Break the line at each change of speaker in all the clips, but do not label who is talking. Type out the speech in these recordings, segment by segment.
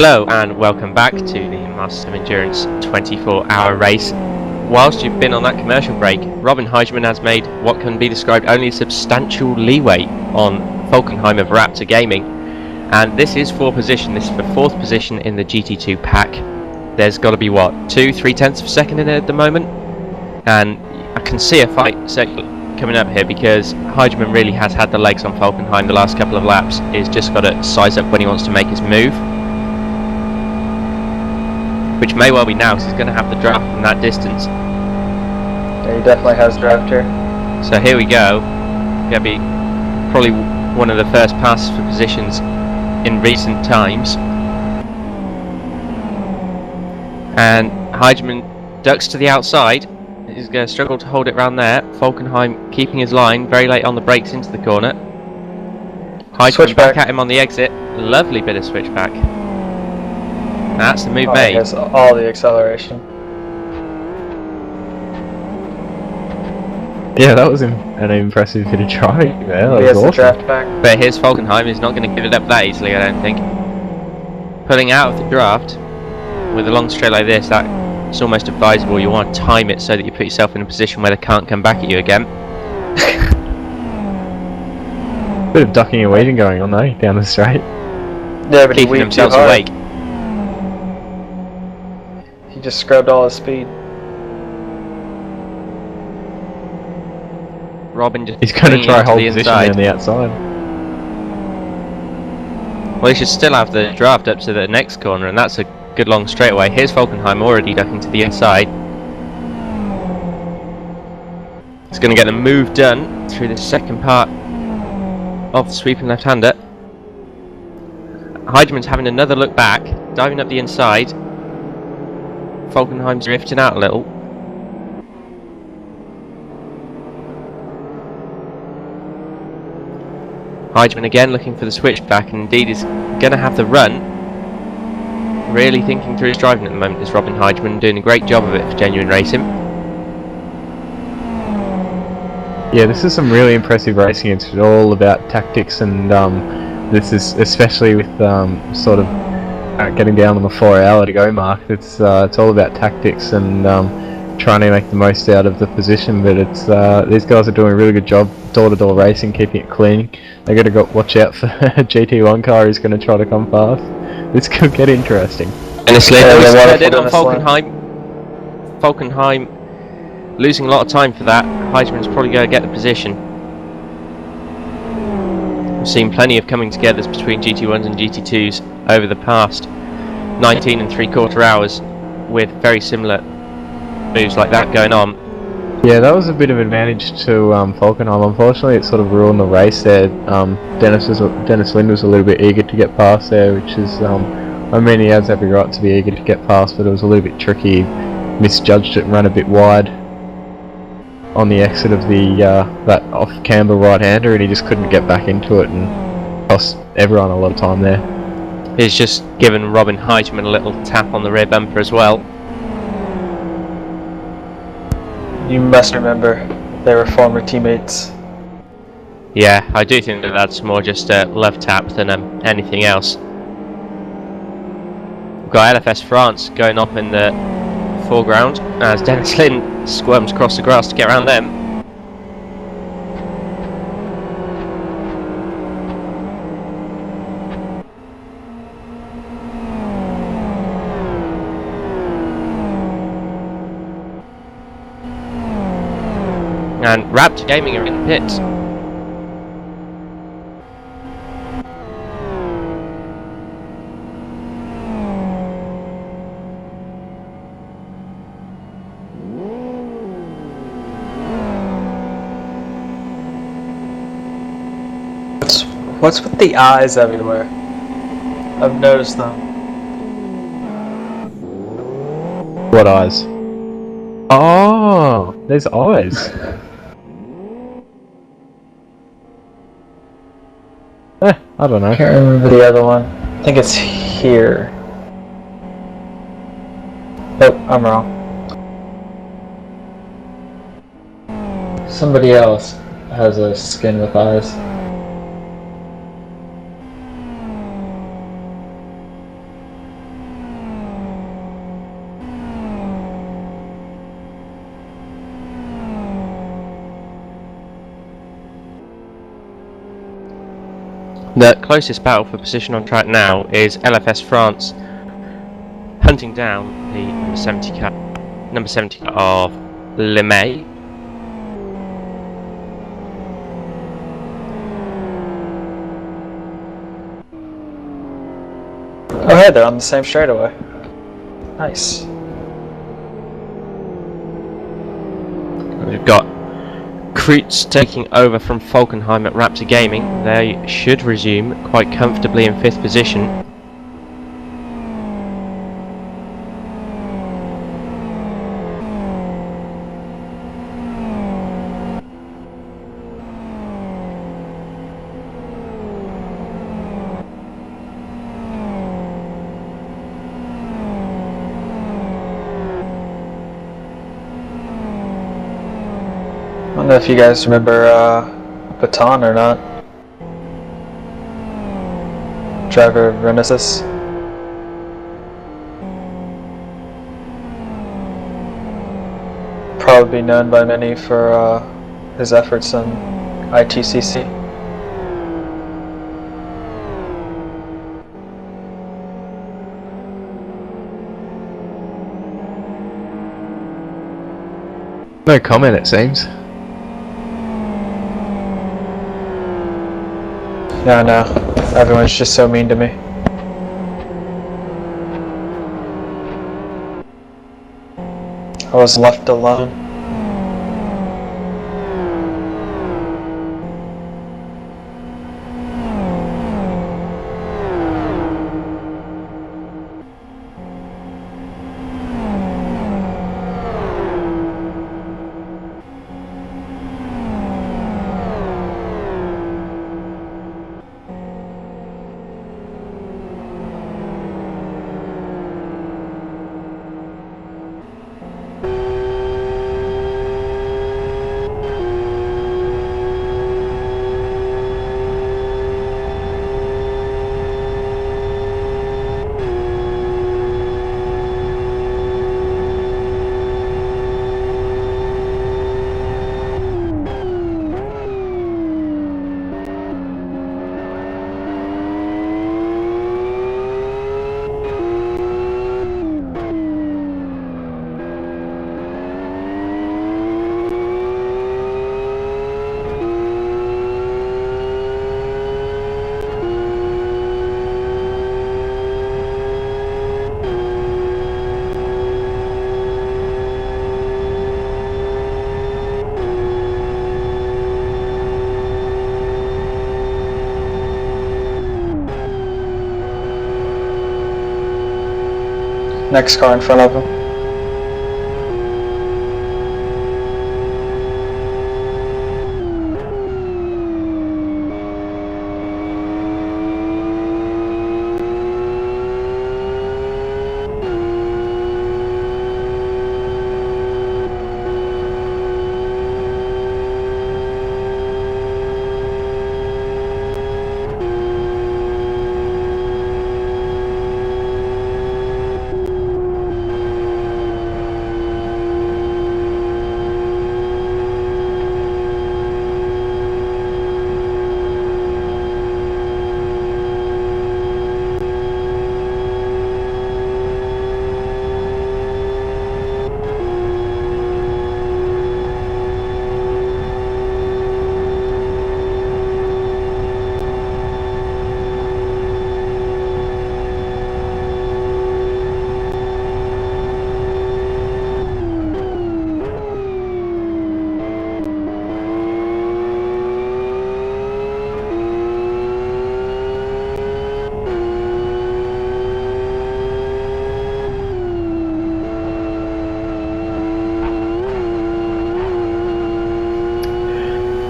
Hello and welcome back to the Masters of Endurance 24-hour race. Whilst you've been on that commercial break, Robin Heigemann has made what can be described only as substantial leeway on Falkenheim of Raptor Gaming, and this is for position. This is for fourth position in the GT2 pack. There's got to be what, 2-3 tenths of a second in it at the moment, and I can see a fight coming up here because Heigemann really has had the legs on Falkenheim the last couple of laps. He's just got to size up when he wants to make his move, which may well be now because he's going to have the draft from that distance.
Yeah, he definitely has draft here.
So here we go. Going to be probably one of the first passes for positions in recent times. And Heigemann ducks to the outside. He's going to struggle to hold it round there. Falkenheim keeping his line very late on the brakes into the corner. Heigemann back at him on the exit. Lovely bit of switchback. That's the move made.
He has all the acceleration.
Yeah, that was an impressive bit of driving there.
He has
awesome.
the draft back.
But here's Falkenheim. He's not going to give it up that easily, I don't think. Pulling out of the draft with a long straight like this, that's almost advisable. You want to time it so that you put yourself in a position where they can't come back at you again.
Bit of ducking and weaving going on though, down the straight.
Yeah, but
keeping
he
themselves
too hard.
awake.
He just scrubbed all his speed.
Robin just
He's going to try hold position
inside.
on the outside.
Well, he should still have the draft up to the next corner, and that's a good long straightaway. Here's Falkenheim already ducking to the inside. He's going to get the move done through the second part of the sweeping left-hander. Heidemann's having another look back, diving up the inside. Falkenheim's drifting out a little. Heigemann again looking for the switchback, and indeed is going to have the run. Really thinking through his driving at the moment is Robin Heigemann, doing a great job of it for Genuine Racing.
Yeah, this is some really impressive racing. It's all about tactics, and this is especially with sort of getting down on the 4 hour to go mark. It's all about tactics and trying to make the most out of the position. But it's these guys are doing a really good job door-to-door racing, keeping it clean. They got to watch out for a GT1 car who's going to try to come fast. This could get interesting.
And it's head in on Falkenheim. Falkenheim losing a lot of time for that. Heidemann's probably going to get the position. We've seen plenty of coming togethers between GT1s and GT2s over the past 19 and 3/4 hours with very similar moves like that going on.
Yeah, that was a bit of advantage to Falkenheim. Unfortunately, it sort of ruined the race there. Dennis Lind was a little bit eager to get past there, which is, I mean, he has every right to be eager to get past, but it was a little bit tricky. Misjudged it and ran a bit wide on the exit of the that off-camber right-hander, and he just couldn't get back into it and cost everyone a lot of time there.
He's just given Robin Heigemann a little tap on the rear bumper as well.
You must remember, they were former teammates.
Yeah, I do think that that's more just a love tap than anything else. We've got LFS France going up in the foreground as Dennis Lind squirms across the grass to get around them. And Raptor Gaming are in the pits.
What's with the eyes everywhere? I've noticed them.
What eyes? Oh, there's eyes. I don't know.
I can't remember the other one. I think it's here. Nope, I'm wrong. Somebody else has a skin with eyes.
The closest battle for position on track now is LFS France hunting down the number 70 car of Le May.
Oh hey, they're on the same straightaway. Nice.
We've got Kreutz taking over from Falkenheim at Raptor Gaming. They should resume quite comfortably in 5th position.
I don't know if you guys remember Baton or not. Driver of Renesis. Probably known by many for his efforts in ITCC.
No comment, it seems.
Yeah, I know. Everyone's just so mean to me. I was left alone. Next car in front of him.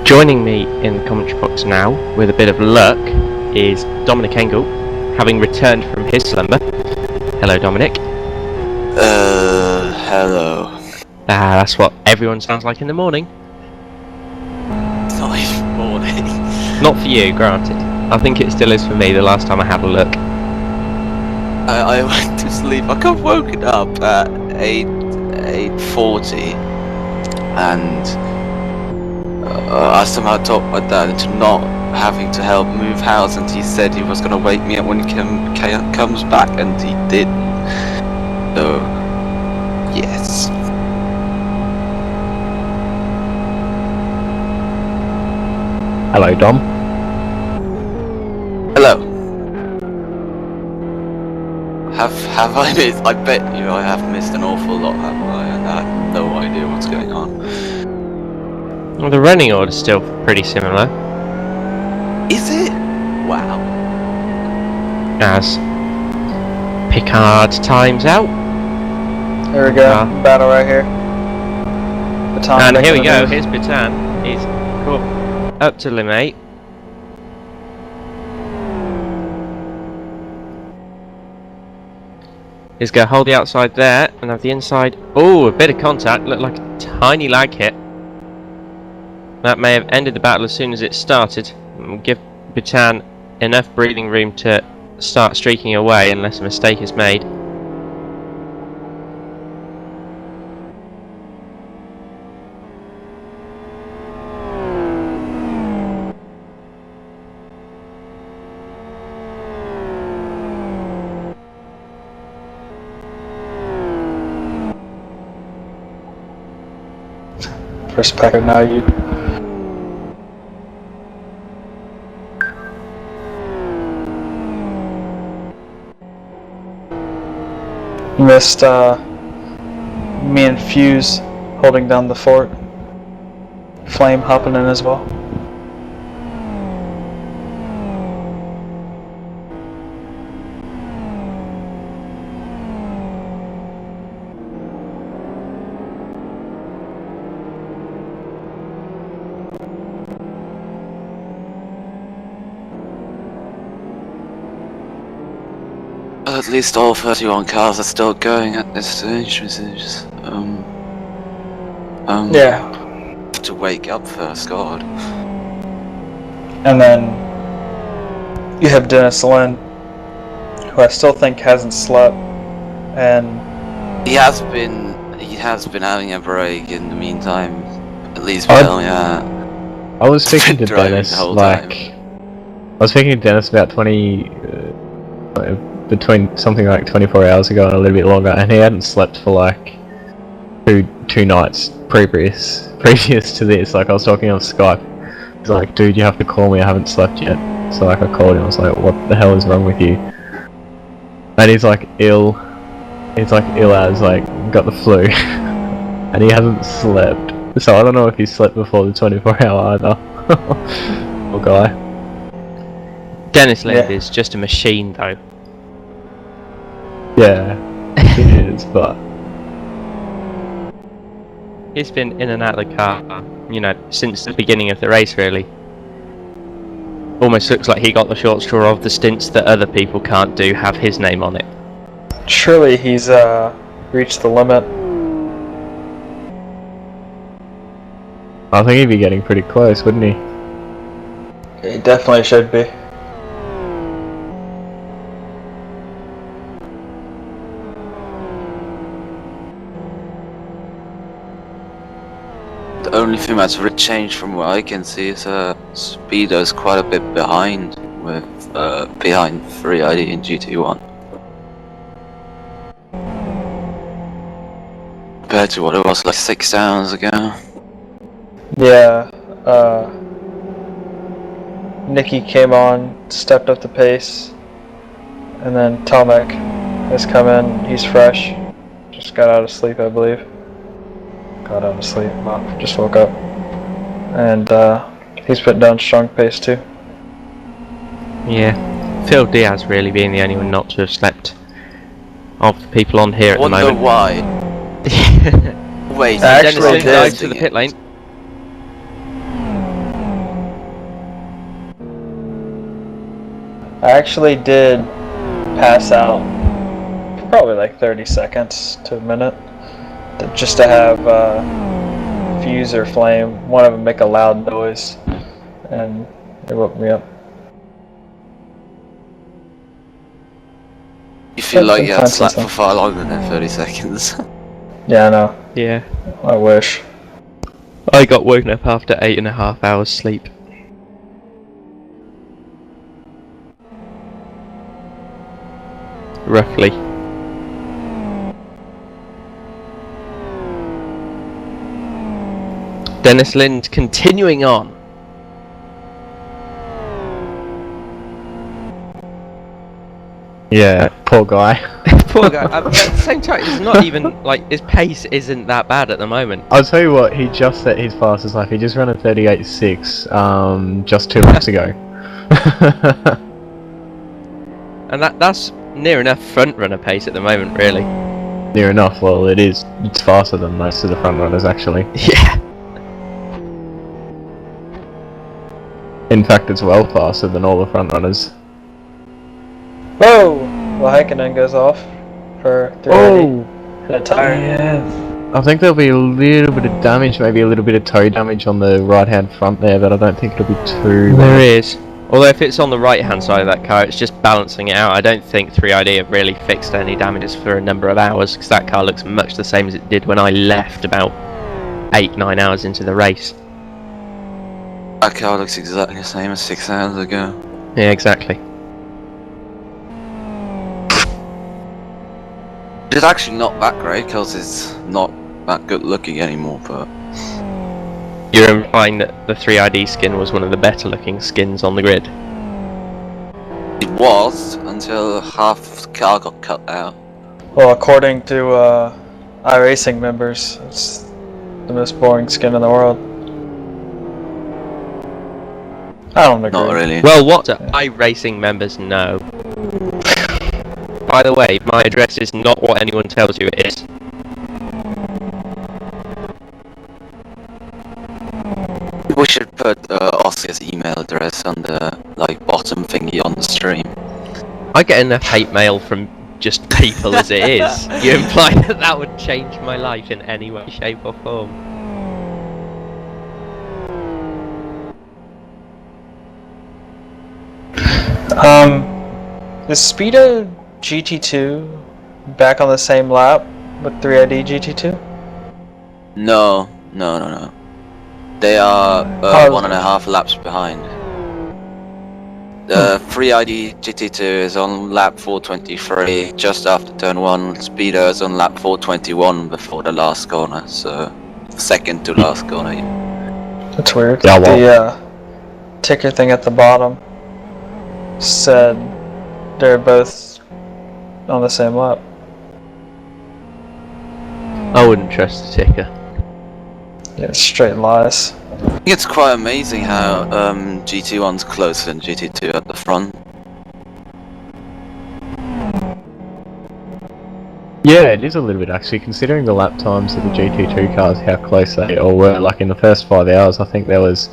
Joining me in the commentary box now, with a bit of luck, is Dominic Engel, having returned from his slumber. Hello, Dominic.
Hello.
That's what everyone sounds like in the morning.
It's not even morning.
Not for you, granted. I think it still is for me the last time I had a look.
I went to sleep. I got woken up at 8:40, and I somehow talked my dad into not having to help move house, and he said he was gonna wake me up when he comes back, and he did. So, yes.
Hello, Dom.
Hello. Have I missed? I bet you I have missed an awful lot, haven't I? And I have no idea what's going on.
Well, the running order's still pretty similar.
Is it? Wow.
As Picard times out.
Here we go. Battle right here. Baton
And
back
here
in
we
the
go,
move.
here's Batan. He's caught up to Limay. He's going to hold the outside there and have the inside. Oh, a bit of contact. Looked like a tiny lag hit. That may have ended the battle as soon as it started. We'll give Batan enough breathing room to start streaking away unless a mistake is made.
First Packard, now you. Missed me and Fuse holding down the fort. Flame hopping in as well.
At least all 31 cars are still going at this stage, which is,
Yeah.
have to wake up first, God.
And then you have Dennis Lynn, who I still think hasn't slept, and
He has been having a break in the meantime, at least
I-
well, yeah.
I was speaking to
Driving
Dennis,
the whole
like...
time.
I was speaking to Dennis about 20... between something like 24 hours ago and a little bit longer, and he hadn't slept for like two nights previous to this. Like, I was talking on Skype. He's like, dude, you have to call me, I haven't slept yet. So like, I called him, I was like, what the hell is wrong with you? And he's like ill. He's like ill as, like, got the flu. And he hasn't slept. So I don't know if he slept before the 24 hour either. Poor guy.
Dennis Lind
Yeah.
is just a machine though.
Yeah, it is, but...
He's been in and out of the car, you know, since the beginning of the race really. Almost looks like he got the short straw of the stints that other people can't do have his name on it.
surely he's reached the limit.
I think he'd be getting pretty close, wouldn't he?
He definitely should be.
The only thing that's really changed from what I can see is Speedo's quite a bit behind with behind 3ID and GT1 compared to what it was like 6 hours ago.
Yeah, Nikki came on, stepped up the pace, and then Tomek has come in. He's fresh. Just got out of sleep, I believe. Got out of sleep. Well, just woke up. And he's putting down strong pace too.
Yeah, Phil Diaz really being the only one not to have slept of the people on here
I
at the
wonder
moment.
why. Wait,
I
Dennis
actually
Lind
did.
dives to the pit lane.
I actually did pass out for probably like 30 seconds to a minute, just to have Fuse or Flame, one of them make a loud noise, and it woke me up.
You feel like you had
Sometimes
slept for
it's
far longer than 30 seconds.
Yeah, I know.
Yeah,
I wish.
I got woken up after 8.5 hours sleep. roughly. Dennis Lind continuing on.
Yeah, poor guy.
Poor guy. At the same time, it's not even like his pace isn't that bad at the moment.
I'll tell you what, he just set his fastest lap. He just ran a 38.6 just 2 laps ago.
And that's near enough front runner pace at the moment, really.
Near enough. Well, it is. It's faster than most of the front runners, actually.
Yeah.
In fact, it's well faster than all the front runners.
Whoa! Well, Häkkinen goes off for 380. Hit a tire.
Yeah. I think there'll be a little bit of damage, maybe a little bit of toe damage on the right-hand front there, but I don't think it'll be too
There
bad.
is. Although if it's on the right hand side of that car, it's just balancing it out. I don't think 3ID have really fixed any damages for a number of hours, because that car looks much the same as it did when I left about 8-9 hours into the race.
That car looks exactly the same as 6 hours ago.
Yeah, exactly.
It's actually not that great because it's not that good looking anymore, but
You're implying that the 3ID skin was one of the better looking skins on the grid?
it was until half the car got cut out.
Well, according to iRacing members, it's the most boring skin in the world. I don't agree.
Not really.
Well, what do iRacing members know? By the way, my address is not what anyone tells you it is.
We should put Oscar's email address on the bottom thingy on the stream.
I get enough hate mail from just people as it is. You imply that that would change my life in any way, shape or form.
Is Speedo GT2 back on the same lap with 3ID GT2?
No. They are
Oh.
1.5 laps behind. The 3ID GT2 is on lap 423, just after turn 1. Speedo is on lap 421 before the last corner, so second to last corner.
That's weird.
Yeah, well.
The ticker thing at the bottom said they're both on the same lap.
I wouldn't trust the ticker.
Yeah, straight lies.
I think it's quite amazing how GT1's closer than GT2 at the front.
Yeah, it is a little bit actually, considering the lap times of the GT2 cars, how close they all were. Like in the first 5 hours, I think there was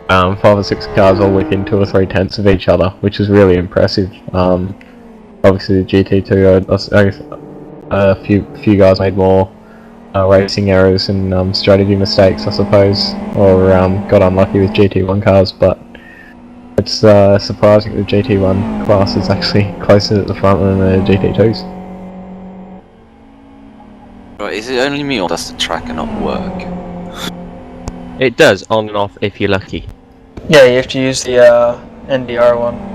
5 or 6 cars all within 2 or 3 tenths of each other, which was really impressive. Obviously the GT2, I guess a few guys made more racing errors and strategy mistakes, I suppose, or got unlucky with GT1 cars, but it's surprising that the GT1 class is actually closer at the front than the GT2s.
Right, is it only me or does the tracker not work?
It does, on and off if you're lucky.
Yeah, you have to use the NDR one.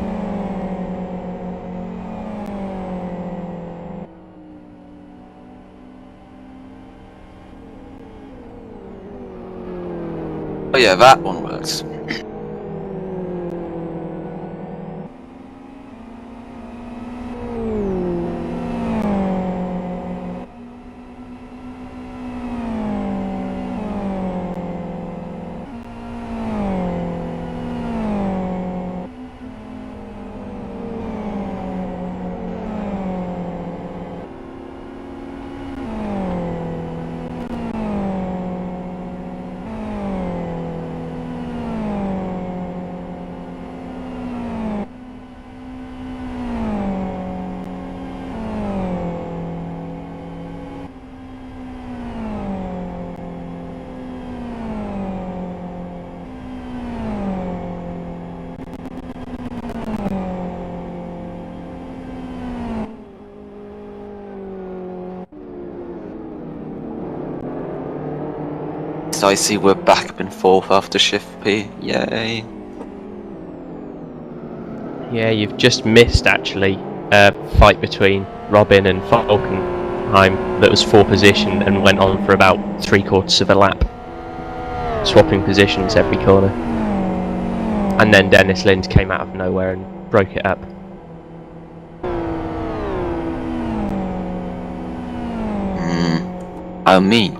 Oh yeah, that one works. So I see we're back up in 4th after shift P. Yay.
Yeah, you've just missed actually a fight between Robin and Falkenheim that was for position and went on for about 3/4 of a lap, swapping positions every corner. And then Dennis Lind came out of nowhere and broke it up.
I mean,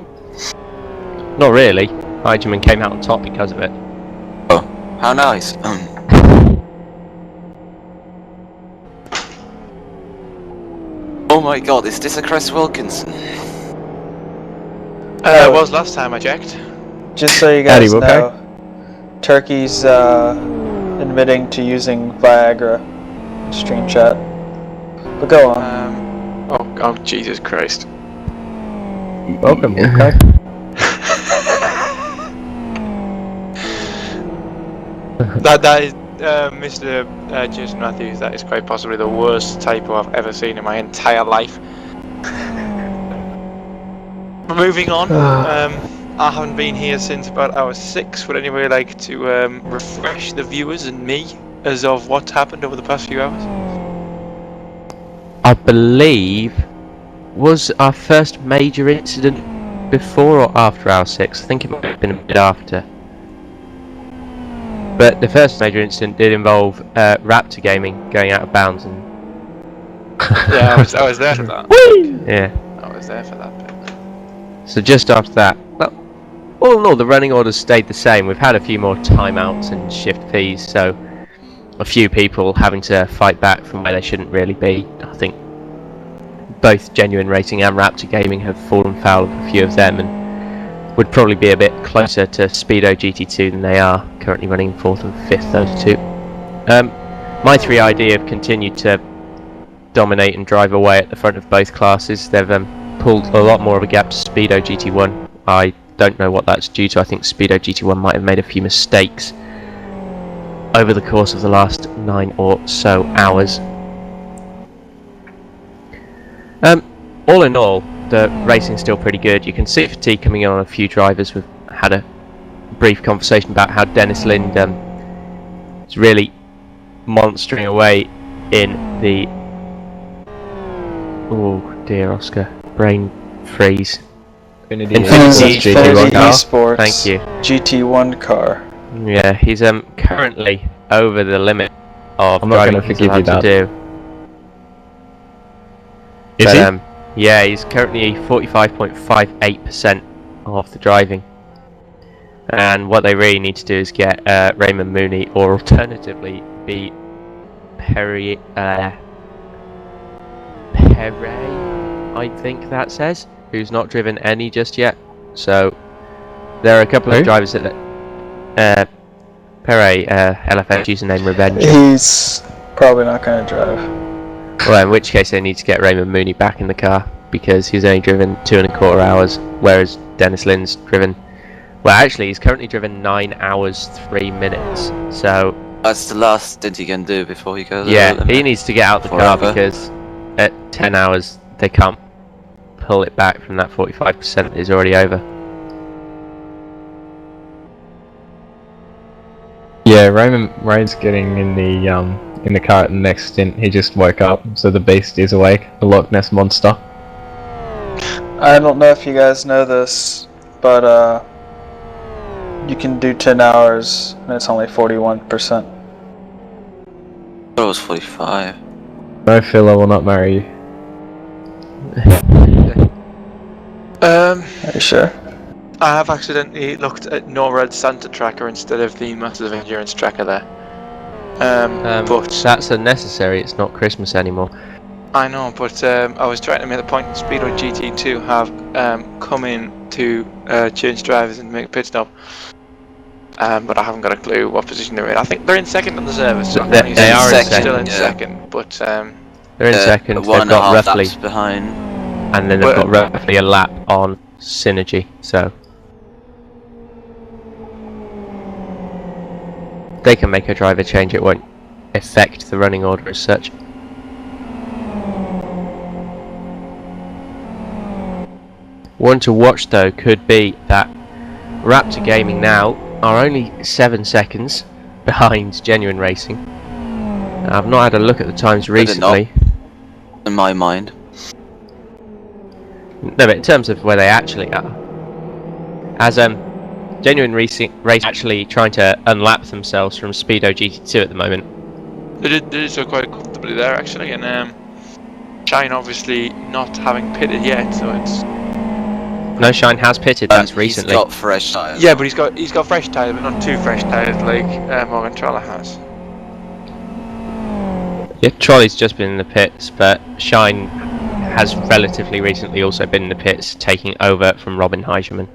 Not really. Heigemann came out on top because of it.
oh, how nice. Oh my god, is this a Chris Wilkinson?
It was last time I checked.
Just so you
Eddie,
guys
okay?
know, Turkey's admitting to using Viagra in stream chat. But go on.
Oh, Jesus Christ.
Welcome, okay?
That is, Mr. Jason Matthews, that is quite possibly the worst typo I've ever seen in my entire life. But moving on, I haven't been here since about hour 6. Would anybody like to refresh the viewers and me as of what's happened over the past few hours?
I believe, was our first major incident before or after hour 6? I think it might have been a bit after. But the first major incident did involve Raptor Gaming going out of bounds and...
Yeah, I was there for that.
Yeah.
I was there for that bit.
So just after that, well, all in all, the running orders stayed the same. We've had a few more timeouts and shift Ps, so a few people having to fight back from where they shouldn't really be. I think both Genuine Racing and Raptor Gaming have fallen foul of a few of them and would probably be a bit closer to Speedo GT2 than they are, currently running 4th and 5th, those two. My 3ID have continued to dominate and drive away at the front of both classes. They've pulled a lot more of a gap to Speedo GT1. I don't know what that's due to. I think Speedo GT1 might have made a few mistakes over the course of the last 9 or so hours. All in all, the racing's still pretty good. You can see fatigue coming in on a few drivers. We've had a brief conversation about how Dennis Lind is really monstering away in the... Oh dear, Oscar. Brain freeze.
Infinity
GT1 car.
Esports
Thank you.
GT1 car.
Yeah, he's currently over the limit of
I'm not
driving
gonna
he's
forgive you
allowed to do.
Is he?
Yeah, he's currently 45.58% off the driving. And what they really need to do is get Raymond Mooney, or alternatively be Perry, I think that says, who's not driven any just yet. So there are a couple of drivers that Perret, LFS username Revenge.
He's probably not going to drive.
Well, in which case they need to get Raymond Mooney back in the car, because he's only driven 2.25 hours, whereas Dennis Lind's driven... Well, actually, he's currently driven 9 hours, 3 minutes, so...
That's the last stint he can do before he goes
Yeah,
over the
he
limit.
needs to get out the car,
Forever.
because at 10 hours, they can't pull it back from that 45% that is already over.
Yeah, Ray's getting in the car at the next stint. He just woke up, so the beast is awake. The Loch Ness monster.
I don't know if you guys know this, but you can do 10 hours and it's only 41%.
I thought it was 45.
No, Phil, I will not marry you.
Are you sure?
I have accidentally looked at NORAD Santa Tracker instead of the Masters of Endurance Tracker there. But
That's unnecessary, it's not Christmas anymore.
I know, but I was trying to make the point that Speedo GT2 have come in to change drivers and make a pit stop. But I haven't got a clue what position they're in. I think they're in second on the service. So
They are in
still in
yeah.
second, but
They're in second, they've
1.5
got roughly...
laps behind.
And then they've got roughly a lap on Synergy, so... They can make a driver change, it won't affect the running order as such. One to watch though could be that Raptor Gaming now are only 7 seconds behind Genuine Racing. I've not had a look at the times
they're not.
recently,
in my mind.
No, but in terms of where they actually are, as Genuine Racing actually trying to unlap themselves from Speedo GT2 at the moment.
They did so quite comfortably there actually, and Shine obviously not having pitted yet, so it's.
No, Shine has pitted. That's recently.
He's got fresh tyres.
Yeah, but he's got fresh tyres, but not too fresh tyres like Morgan Troller has.
Yeah, Trolley's just been in the pits, but Shine has relatively recently also been in the pits, taking over from Robin Heijerman.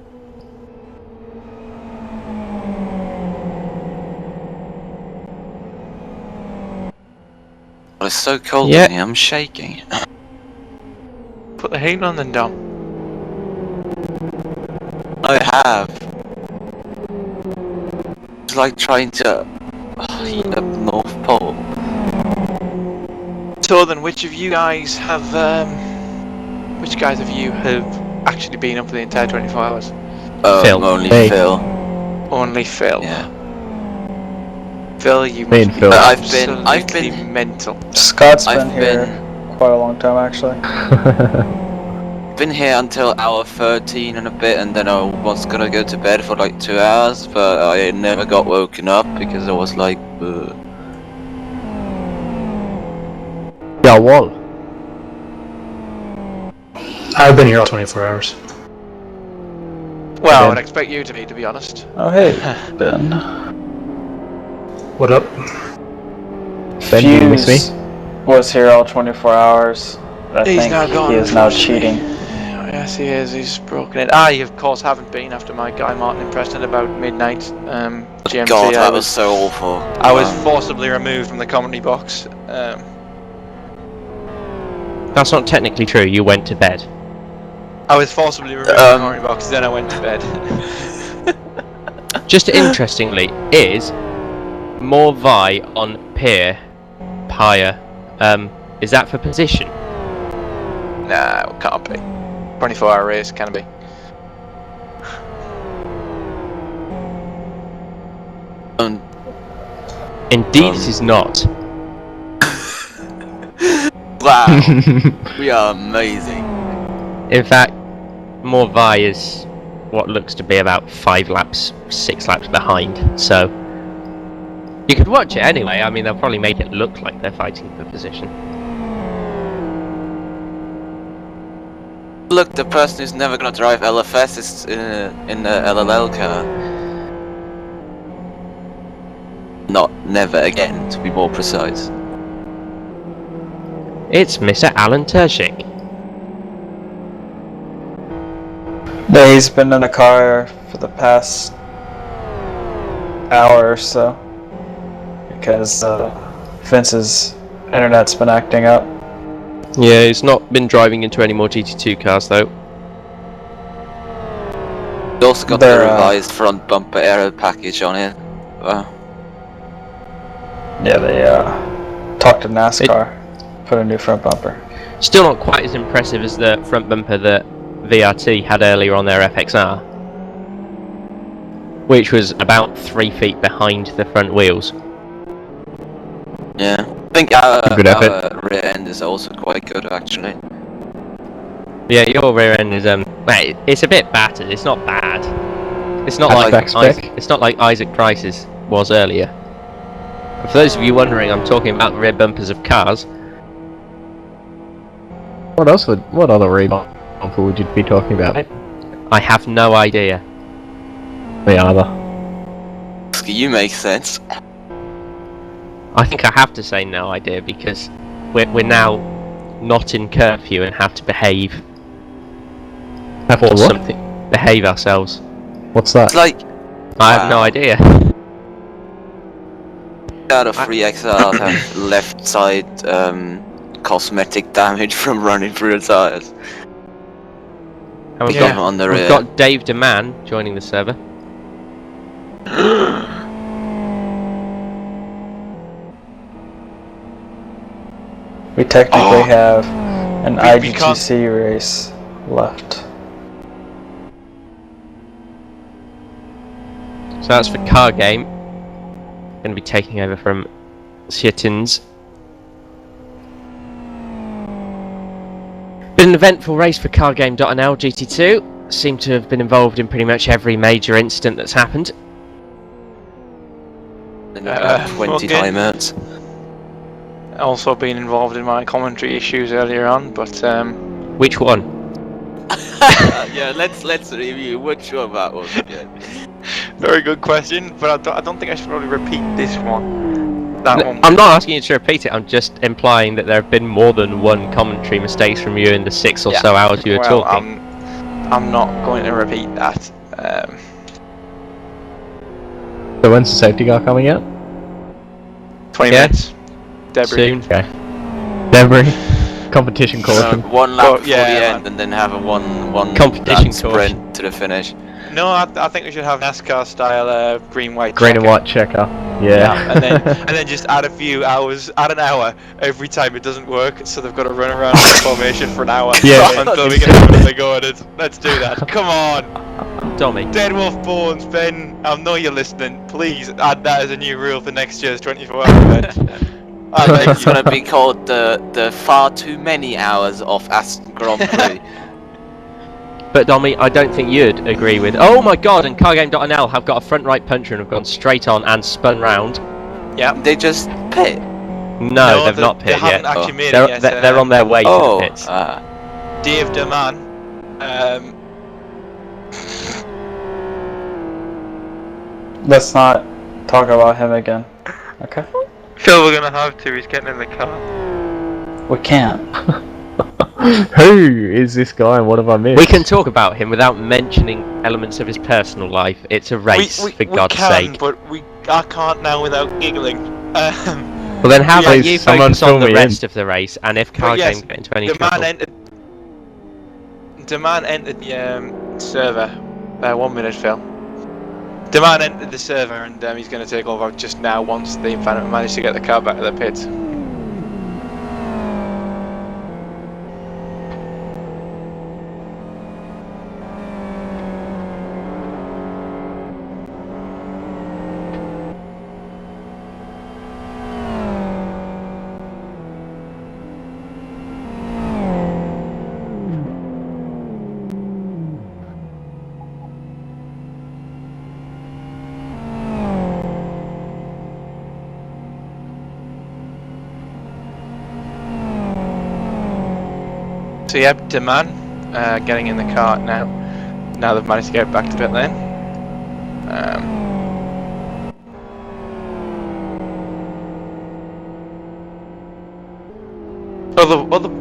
Well, it's so cold
Yeah.
in here, I'm shaking.
Put the heat on then, Dom.
I have. It's like trying to heat up the North Pole.
So then, which of you guys have actually been up for the entire 24 hours?
Phil.
Only
Hey.
Phil.
Only Phil.
Yeah.
Phil, you
Me
must
and
be
Phil.
I've been-
mental.
Scott's
I've
been here quite a long time actually.
Been here until hour 13 and a bit, and then I was gonna go to bed for like 2 hours, but I never got woken up because I was like, ugh.
Yeah, what?
I've been here all 24 hours.
Well, I
Ben.
would expect you to be honest.
Oh hey, Ben.
What up?
Ben, do you miss me?
Fuse was here all 24 hours. I
He's
think
now gone,
he is now
unfortunately.
cheating.
Yes, he is. He's broken it. I, of course, haven't been after my guy Martin in Preston about midnight. GMT.
God, that was so awful.
I was forcibly removed from the comedy box.
That's not technically true. You went to bed.
I was forcibly removed from the comedy box. Then I went to bed.
Just interestingly, is Morvai on Pyre? Is that for position?
Nah, it can't be. 24-hour race, can it be?
Indeed, it is not.
Wow, we are amazing.
In fact, Morvai is what looks to be about 6 laps behind. So you could watch it anyway. I mean, they'll probably make it look like they're fighting for position.
Look, the person who's never gonna drive LFS is in the LLL car. Not never again, to be more precise.
It's Mr. Alan Tershik.
Yeah, he's been in the car for the past hour or so because Vince's internet's been acting up.
Yeah, he's not been driving into any more GT2 cars though.
We also got
They're,
the revised front bumper aero package on it.
Yeah, they talked to NASCAR, put a new front bumper.
Still not quite as impressive as the front bumper that VRT had earlier on their FXR, which was about 3 feet behind the front wheels.
Yeah, I think our
Good effort.
rear end is also quite good actually.
Yeah, your rear end is wait, it's a bit battered. It's not bad. It's not
Hatchback
like
spec?
It's not like Isaac Price's was earlier. For those of you wondering, I'm talking about the rear bumpers of cars.
What other rear bumper would you be talking about?
I have no idea.
Me either.
You make sense.
I think I have to say no idea because we're now not in curfew and have to behave.
Have to
Or
what?
something. Behave ourselves.
What's that?
It's like
I have no
Wow.
idea.
out of 3XR have left side cosmetic damage from running through the tires.
And we've
Yeah.
got
On the
we've
rear.
got Dave DeMann joining the server.
We technically have an
We can't-
IGTC race left.
So that's for car game. Going to be taking over from Sietins. Been an eventful race for cargame.nl GT2. Seem to have been involved in pretty much every major incident that's happened.
And about 20
okay.
timeouts.
Also been involved in my commentary issues earlier on, but
Which one?
Yeah, let's review which one that was again.
very good question. But I don't think I should probably repeat this one. That one.
I'm not asking you to repeat it, I'm just implying that there have been more than one commentary mistakes from you in the 6 or so hours you were
Well,
talking.
I'm not going to repeat that.
So when's the safety car coming out?
20
Yeah.
minutes. Debris.
Soon.
Okay. Debris. Competition caution.
One lap
Well,
before
yeah,
the end, and then have a one
Competition
lap sprint to the finish.
No, I think we should have NASCAR style green white.
Green and
checker.
white checker. Yeah.
and then just add a few hours, add an hour every time it doesn't work, so they've got to run around the formation for an hour.
Yeah.
Until we get everything going. Let's do that. Come on,
Dommy.
Dead Wolf Bones, Ben. I know you're listening. Please add that as a new rule for next year's 24-hour event. I beg
It's
you.
gonna be called the far too many hours of Aston Grand Prix.
But Dommy, I don't think you'd agree with. Oh my god, and cargame.nl have got a front right puncher and have gone straight on and spun round.
Yeah.
They just pit.
No, they've not
They
pitted
haven't
yet.
actually made
They're,
it yet.
they're on their way to
Oh,
the pits.
Dave DeMann.
Let's not talk about him again. Okay?
Phil, we're gonna have to. He's getting in the car.
We can't.
Who is this guy and what have I missed?
We can talk about him without mentioning elements of his personal life. It's a race, for God's sake.
But I can't now without giggling.
Well then how about
Please,
you
someone
focus on
fill
the
me
rest of the race, and if
But
cargame
yes,
get into any
the
trouble...
man entered the server. 1 minute, Phil. The man entered the server, and he's going to take over just now once they managed to get the car back to the pits. So yep, Deman getting in the car now. Now they've managed to get back to pit lane.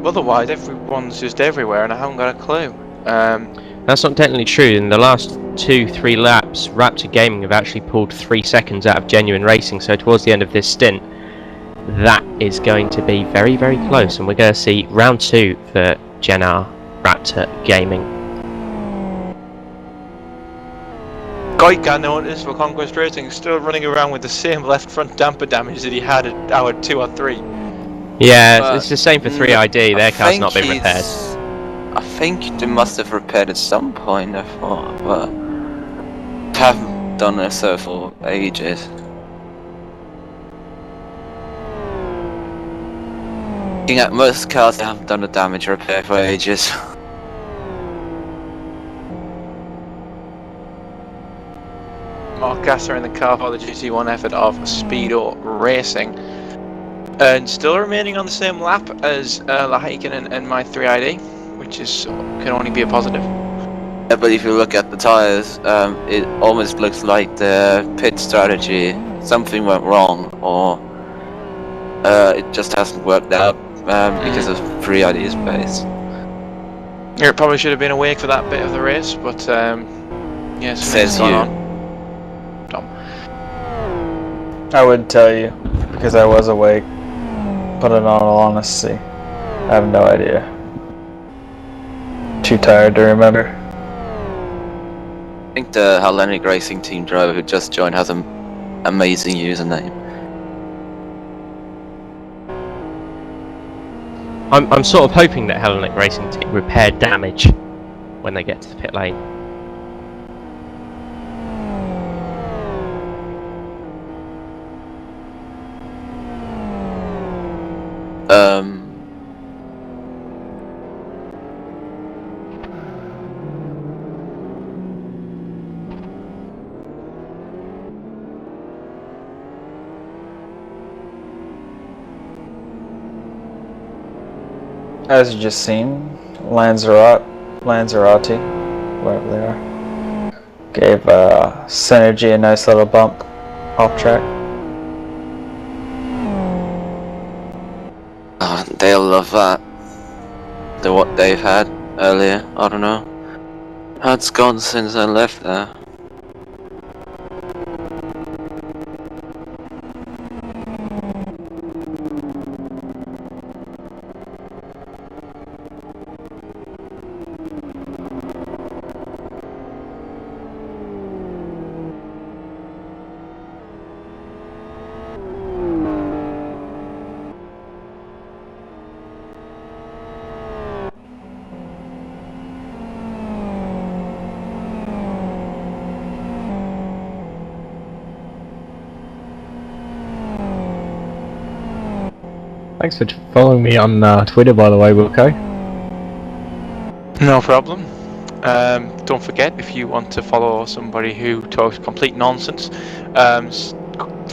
Otherwise, everyone's just everywhere, and I haven't got a clue.
That's not technically true. In the last 2-3 laps, Raptor Gaming have actually pulled 3 seconds out of genuine racing, so towards the end of this stint, that is going to be very, very close, and we're going to see round 2 for Gen R Raptor Gaming.
Goika noticed for Conquest Racing is still running around with the same left front damper damage that he had at hour 2 or 3.
Yeah,
But
it's the same for 3ID, their car's not been repaired.
I think they must have repaired at some point, I thought, but haven't done it so for ages. Looking at most cars, they haven't done the damage repair for ages.
Mark Gasser in the car for the GT1 effort of Speedo Racing. And still remaining on the same lap as Lahaken and my 3ID, which is can only be a positive.
Yeah, but if you look at the tires, it almost looks like the pit strategy, something went wrong, or it just hasn't worked out because of 3ID space.
Yeah, it probably should have been awake for that bit of the race, but yes,
Says you.
Tom.
I would tell you, because I was awake. But in all honesty, I have no idea. Too tired to remember.
I think the Hellenic Racing team driver who just joined has an amazing username.
I'm sort of hoping that Hellenic Racing Team repair damage when they get to the pit lane.
As you just seen, Lanzarote, whatever they are, gave Synergy a nice little bump off track.
Oh, they'll love that. What they've had earlier, I don't know. How it's gone since I left there.
Thanks for following me on Twitter, by the way, Wilco.
No problem. Don't forget, if you want to follow somebody who talks complete nonsense,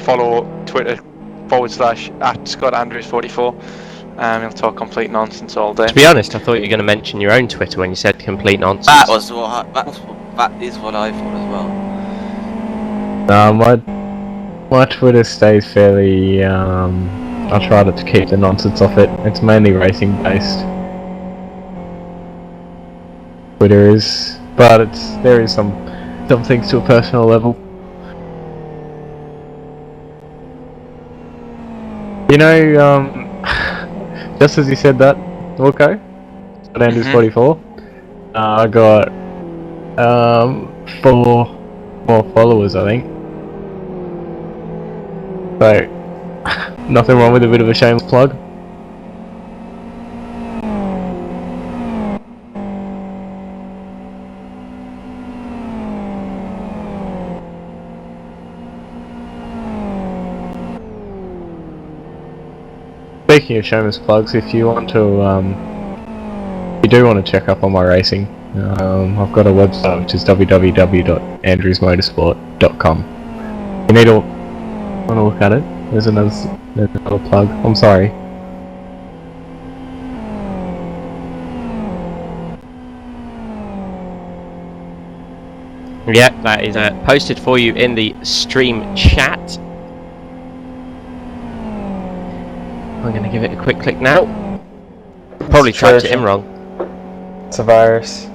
follow Twitter /@ScottAndrews44. He'll talk complete nonsense all day.
To be honest, I thought you were going to mention your own Twitter when you said complete nonsense.
That is what I thought as well.
My Twitter stays fairly. I try to keep the nonsense off it. It's mainly racing based. Twitter is, but there is some things to a personal level. You know, just as you said that, Wilco, Andrews 44, I got 4 more followers, I think. So, nothing wrong with a bit of a shameless plug. Speaking of shameless plugs, if you want to, if you do want to check up on my racing, I've got a website which is www.andrewsmotorsport.com. You need to want to look at it. There's another plug. I'm sorry.
Yeah, that is posted for you in the stream chat. I'm going to give it a quick click now. Probably typed it in wrong.
It's a virus.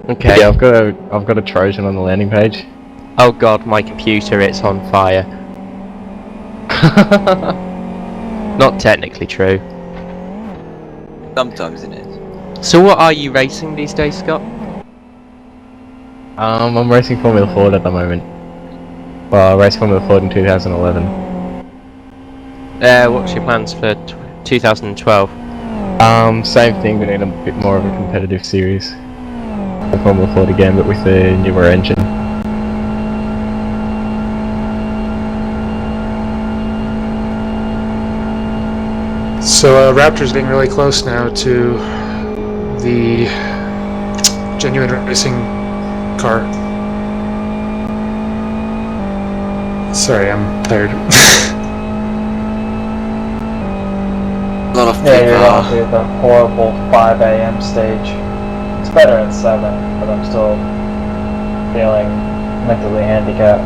Okay.
Yeah, I've got a Trojan on the landing page.
Oh god, my computer, it's on fire. Not technically true.
Sometimes it is.
So what are you racing these days, Scott?
I'm racing Formula Ford at the moment. Well, I raced Formula Ford in 2011.
What's your plans for 2012?
Same thing, but in a bit more of a competitive series. The Formula Ford again, but with a newer engine.
So Raptor's getting really close now to the genuine racing car. Sorry, I'm tired.
A lot of people.
Yeah, you're on to the horrible 5 a.m. stage. It's better at 7, but I'm still feeling mentally handicapped.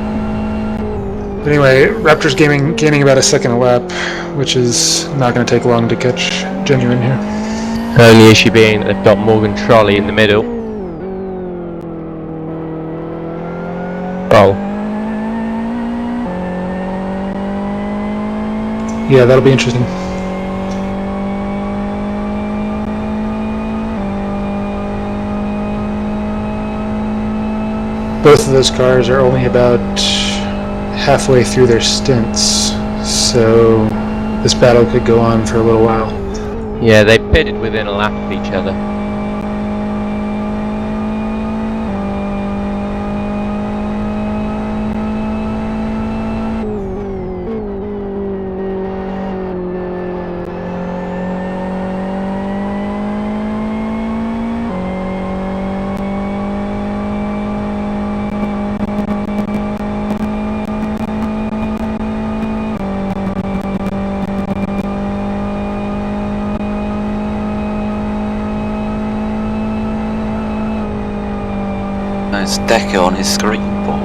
But anyway, Raptor's gaining about a second a lap, which is not going to take long to catch genuine here.
Only issue being they've got Morgan Trolley in the middle. Oh.
Yeah, that'll be interesting. Both of those cars are only about halfway through their stints, so this battle could go on for a little while.
Yeah, they pitted within a lap of each other.
Nice decker on his screen board.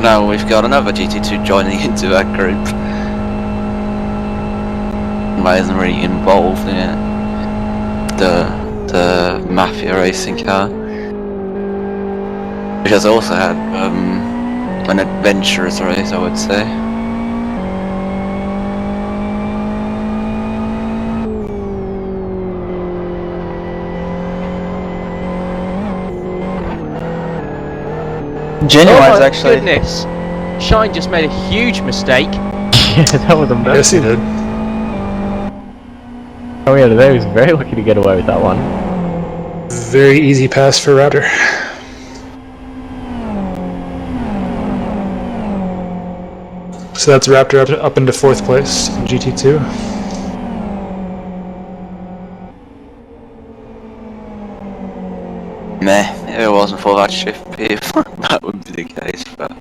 Now we've got another GT2 joining into that group. But isn't really involved in it. The Mafia racing car, which has also had an adventurous race, I would say.
Genuine's
my
actually.
goodness! Shine just made a huge mistake.
Yeah, that was a
Yes, he did.
Oh yeah, today was very lucky to get away with that one.
Very easy pass for Raptor. So that's Raptor up into 4th place in GT2.
Meh, if it wasn't for that shift beef, that would be the case, but...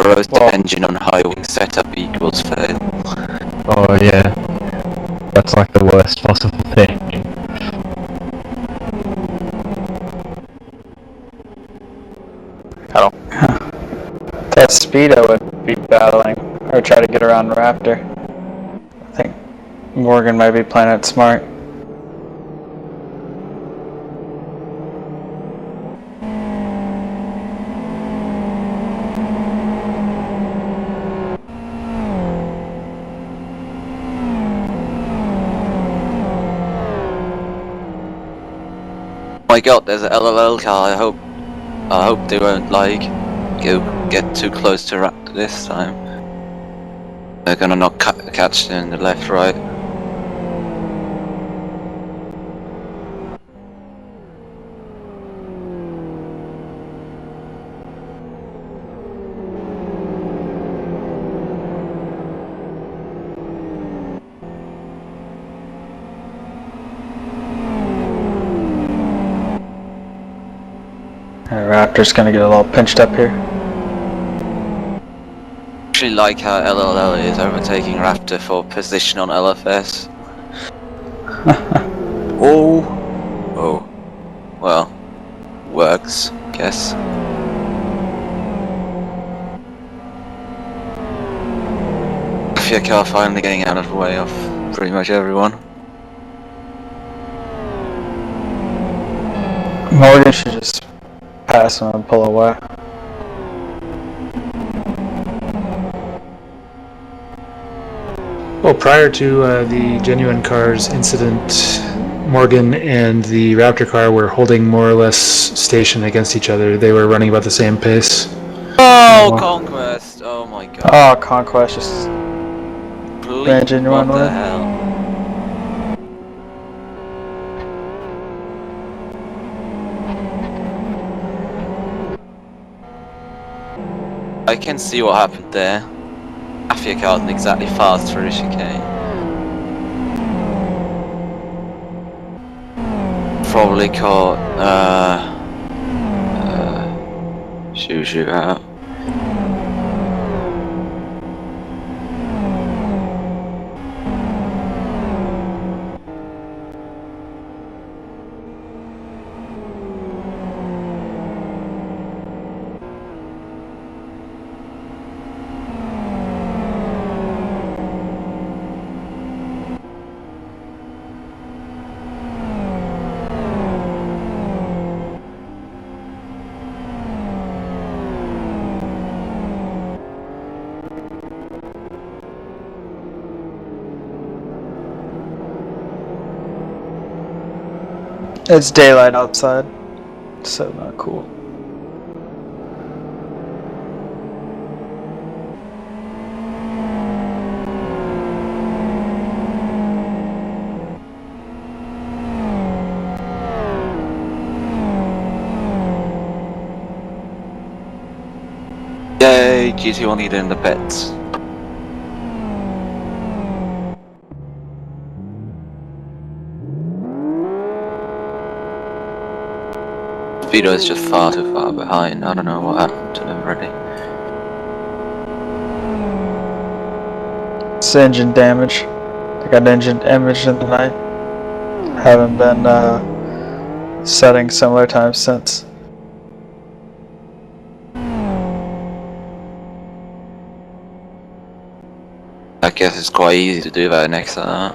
Roast the engine on high wing setup equals fail.
Oh yeah, that's like the worst possible thing.
That Speedo would be battling, or try to get around Raptor. I think Morgan might be playing it smart.
Oh my god, there's an LLL car. I hope they won't like get too close to Raptor this time. They're gonna not catch in the left, right.
Raptor's gonna get a little pinched up here.
I actually like how LLL is overtaking Raptor for position on LFS. Oh. Well, works, guess. Mafia car finally getting out of the way of pretty much everyone.
Morgan should just pass him and pull away.
Well, prior to the Genuine Cars incident, Morgan and the Raptor car were holding more or less station against each other. They were running about the same pace.
Oh, Conquest! Oh my god.
Oh, Conquest just
Bleep,
ran Genuine
what the
away.
hell? I can see what happened there. Mafia car isn't exactly fast for a chicane. Probably caught shoot out.
It's daylight outside, so not cool.
Yay, GT1 leader in the pits. Speedo is just far too far behind. I don't know what happened to them already.
It's engine damage. I got engine damage in the night. Haven't been setting similar times since.
I guess it's quite easy to do that in XR.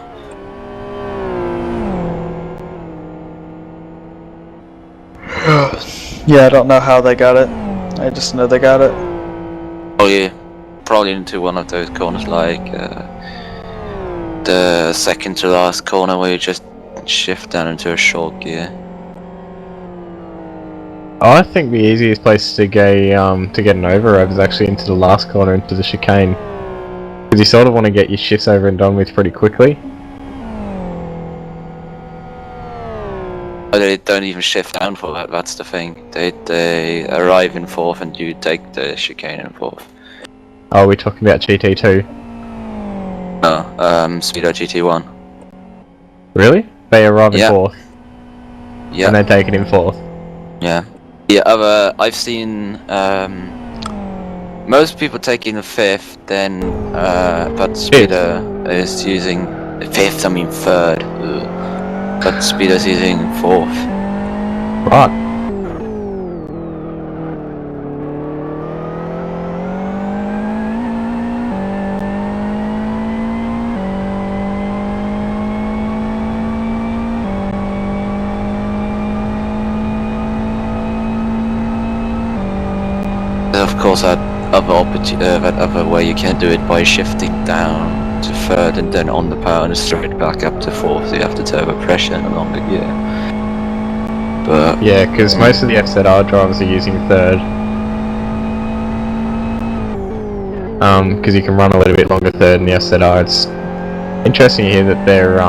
Yeah, I don't know how they got it. I just know they got it.
Oh yeah, probably into one of those corners like the second to last corner where you just shift down into a short gear.
I think the easiest place to get an over-rev is actually into the last corner, into the chicane. Because you sort of want to get your shifts over and done with pretty quickly.
But they don't even shift down for that, that's the thing. They arrive in 4th and you take the chicane in 4th.
Oh, we're talking about GT2.
No, Speedo GT1.
Really? They arrive in
Yeah.
4th.
Yeah.
And they take it in 4th.
Yeah. The other, I've seen most people taking the 5th, then but Speedo is using 5th. I mean 3rd. Ugh. But Speedo's using 4th.
Right.
Of course, that other way you can do it by shifting down to 3rd and then on the power and straight back up to 4th. So you have to turbo pressure in a longer gear. But
Yeah, because most of the FZR drivers are using 3rd. Because you can run a little bit longer 3rd in the FZR. It's interesting to hear that they're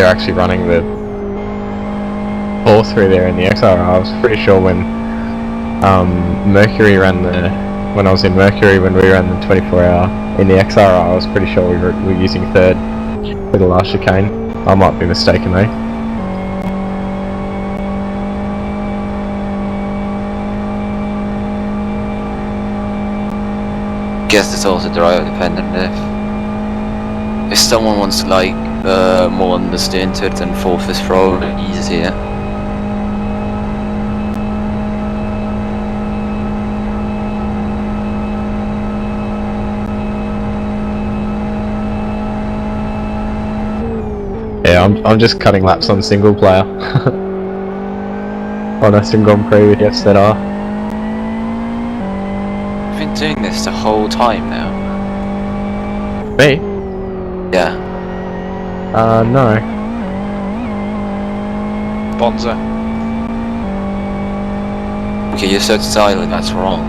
actually running the 4th through there in the XR. I was pretty sure when Mercury ran when I was in Mercury when we ran the 24-hour in the XR, I was pretty sure we were using 3rd for the last chicane. I might be mistaken though.
I guess it's also driver dependent. If someone wants to like more understand to it, then 4th is probably easier.
Yeah, I'm just cutting laps on single player on Aston Grand Prix with FZR.
I've been doing this the whole time now.
Me?
Yeah.
No.
Bonza.
Okay, you're so silent, that's wrong.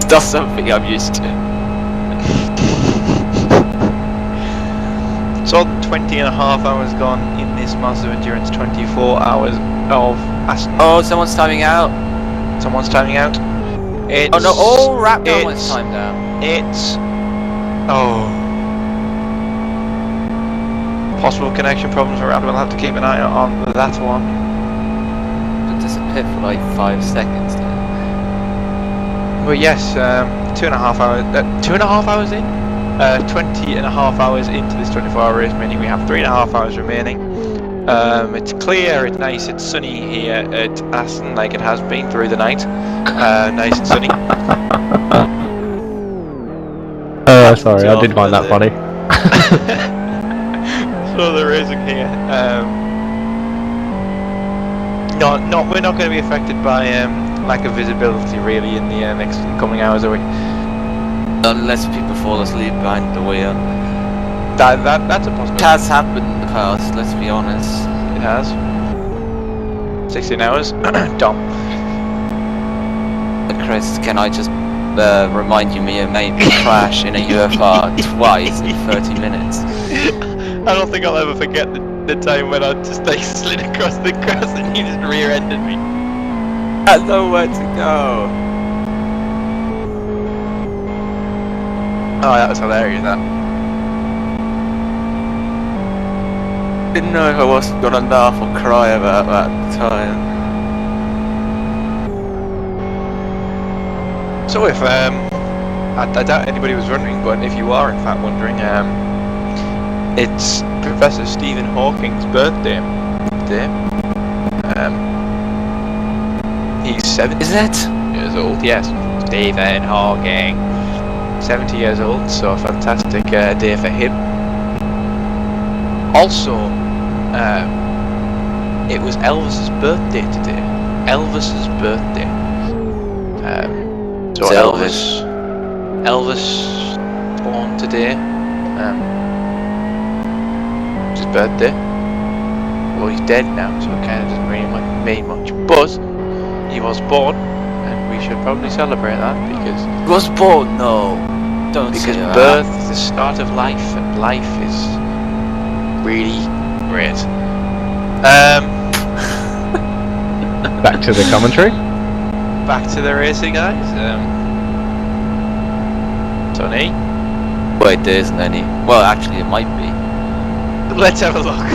That's something I'm used to.
So 20 and a half hours gone in this Massive Endurance, 24 hours of Aston.
Oh, someone's timing out.
Someone's timing out. It's,
Oh no, oh, Raptor went timed out.
It's... Oh. Possible connection problems for Raptor. We'll have to keep an eye on that one.
It disappeared for like 5 seconds then.
But yes, 2.5 hours. 2.5 hours in? 20 and a half hours into this 24-hour race, meaning we have 3.5 hours remaining. It's clear, it's nice, it's sunny here at Aston, like it has been through the night. Nice and sunny.
Sorry, I did find that funny.
So the racing here. We're not going to be affected by lack of visibility really in the next coming hours, are we?
Unless people fall asleep behind the wheel.
That's a possibility.
It has happened in the past, let's be honest.
It has. 16 hours. Dumb.
But Chris, can I just remind you, me and mate crash in a UFR twice in 30 minutes?
I don't think I'll ever forget the time when I just like slid across the grass and you just rear-ended me.
I had nowhere to go.
Oh, that was hilarious, that.
Didn't know if I was gonna laugh or cry about that at the time.
So if I doubt anybody was wondering, but if you are in fact wondering, it's Professor Stephen Hawking's birthday today. He's 70 years old. Yes, Stephen Hawking, 70 years old. So a fantastic day for him. Also, it was Elvis's birthday today. Elvis's birthday. So Elvis born today. It's his birthday. Well, he's dead now, so it kind of doesn't really mean much. But he was born, and we should probably celebrate that because
Was born? No. Don't
because
say that.
birth is the start of life, and life is really great.
Back to the commentary.
Back to the racing, guys. Tony,
Wait, there isn't any. Well, actually, it might be.
let's have a look.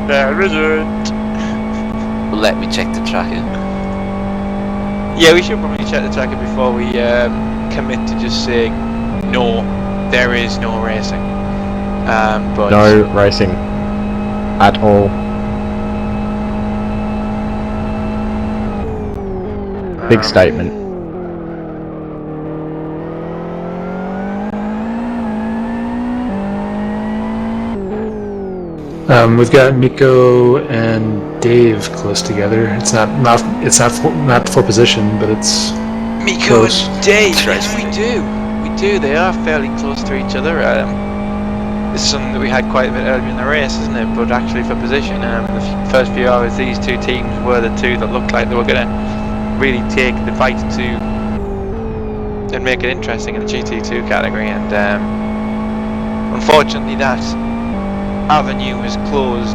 There isn't.
Well, let me check the tracking.
Yeah, we should probably check the tracker before we commit to just saying no, there is no racing. But
No racing at all. Big statement.
We've got Miko and Dave close together. It's not for position, but it's
Miko
close.
and Dave, yes, we do. They are fairly close to each other. This is something that we had quite a bit earlier in the race, isn't it? But actually for position, the first few hours, these two teams were the two that looked like they were going to really take the fight to and make it interesting in the GT2 category. And unfortunately, that avenue was closed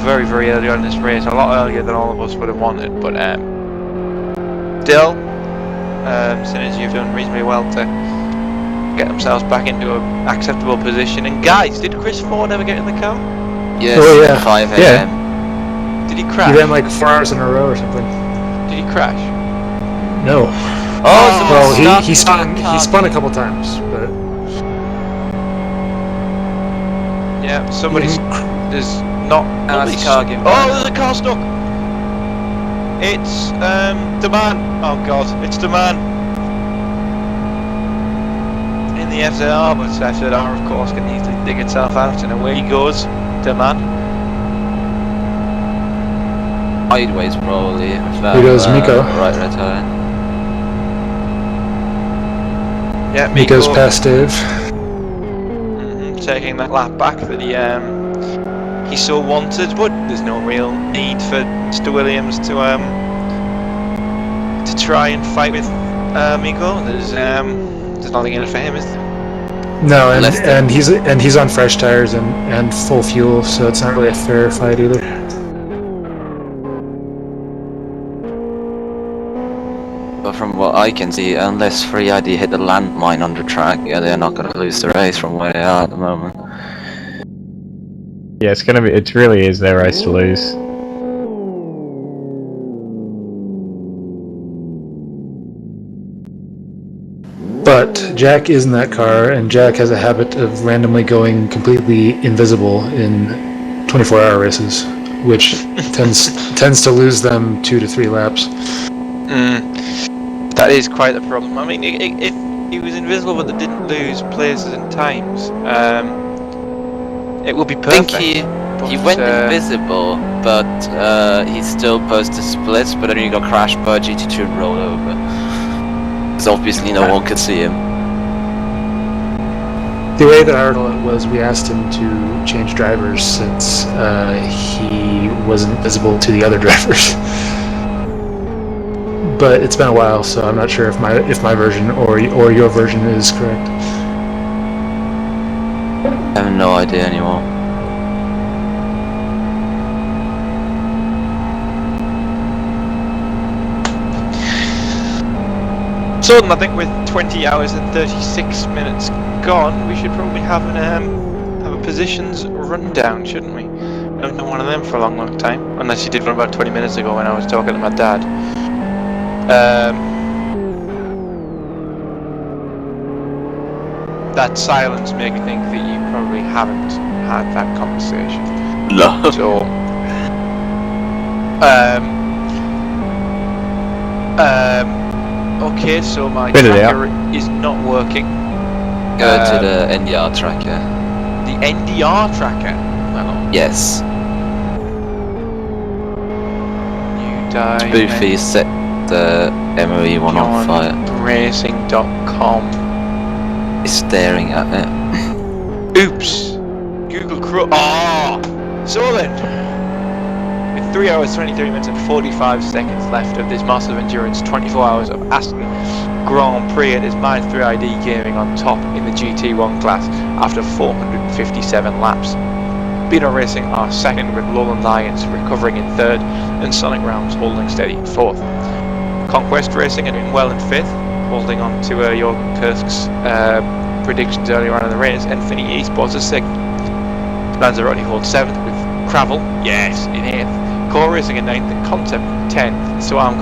very, very early on in this race. A lot earlier than all of us would have wanted. But still, Synergy have done reasonably well to get themselves back into an acceptable position. And guys, did Chris Ford ever get in the car?
Yes,
Oh, yeah.
5 a.m.
Yeah.
Did he
He
crash?
ran like 4 hours in a row or something.
Did he crash?
No.
Oh,
Well, he spun a couple times, but
Yeah, somebody's there's not.
Nobody's car getting
Oh, there's a car stuck. It's the man. Oh God, it's the man in the FZR, but FZR of course can easily dig itself out, and away he goes. The man.
Sideways, probably.
Here goes Miko.
Right tire.
Yeah,
Miko's
Miko,
past Dave.
taking that lap back that he so wanted, but there's no real need for Mr. Williams to try and fight with Miko. There's nothing in it for him, is there?
No, and he's on fresh tires and full fuel, so it's not really a fair fight either.
But from what I can see, unless 3ID hit the landmine on the track, yeah, they're not going to lose the race from where they are at the moment.
Yeah, it really is their race to lose.
But Jack is in that car, and Jack has a habit of randomly going completely invisible in 24-hour races, which tends to lose them 2 to 3 laps.
That is quite the problem. I mean, if he was invisible but they didn't lose places and times, it would be perfect.
I think he
but,
went invisible, but he still posted splits, but then he got crashed by a GT2 and rolled over. Because obviously no one could see him.
The way that I heard it was we asked him to change drivers since he wasn't visible to the other drivers. But it's been a while, so I'm not sure if my version or your version is correct.
I have no idea anymore.
So I think with 20 hours and 36 minutes gone, we should probably have a positions rundown, shouldn't we? I haven't done one of them for a long time, unless you did one about 20 minutes ago when I was talking to my dad. That silence made me think that you probably haven't had that conversation.
No.
So, okay, so my
Spit it
tracker is not working.
Go to the NDR tracker.
The NDR tracker. Well,
Yes.
you die.
Spoofy set the MOE one on fire.
Racing.com.
He's staring at it.
Oops. Google Chrome. Ah. So then, with 3 hours, 23 minutes and 45 seconds left of this massive endurance, 24 hours of Aston Grand Prix, it is my 3ID Gaming on top in the GT1 class after 457 laps. Speedo Racing are second, with Lowland Lions recovering in third and Sonic Rounds holding steady in fourth. Conquest Racing are doing well in fifth, holding on to Jorgen Kursk's predictions earlier on in the race, and Finny Esports is sixth. Lanzarote holds seventh with Cravel, yes, in eighth. Core Racing in ninth and Concept 10th. So I'm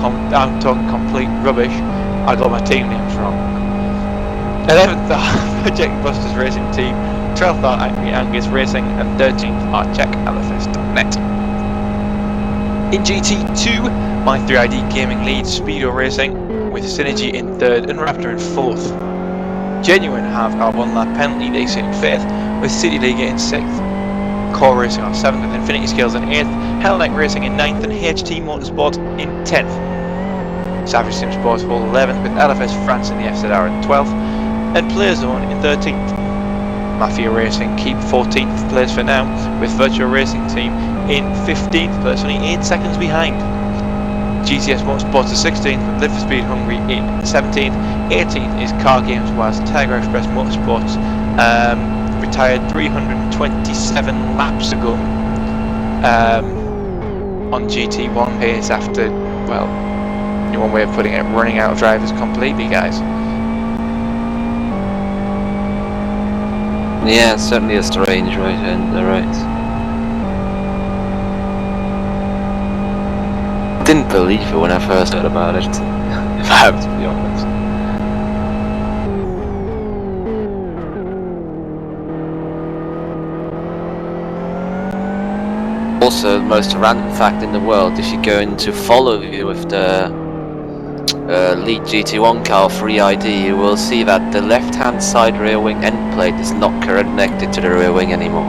talking complete rubbish. I got my team names wrong. 11th are Project Busters Racing Team, 12th are Angry Angus Racing, and 13th are CheckLFS.net. In GT2, my 3ID Gaming leads Speedo Racing, with Synergy in third and Raptor in fourth. Genuine have our one lap penalty day in fifth, with City League in sixth. Core Racing on 7th with Infinity Skills in 8th, Hellneck Racing in 9th and HT Motorsport in 10th. Savage Sim Sports hold 11th with LFS France in the FZR in 12th, and Playzone in 13th. Mafia Racing keep 14th place for now, with Virtual Racing Team in 15th place, only 8 seconds behind. GTS Motorsports is 16th, with Live for Speed Hungary in 17th, 18th is Car Games, whilst Tiger Express Motorsports retired 327 laps ago on GT1 pace after, well, one way of putting it, running out of drivers completely, guys.
Yeah, it's certainly a strange way to end the race. Didn't believe it when I first heard about it, if I have to be honest. Also, the most random fact in the world, if you go into follow view with the lead GT1 car 3ID, you will see that the left hand side rear wing end plate is not connected to the rear wing anymore.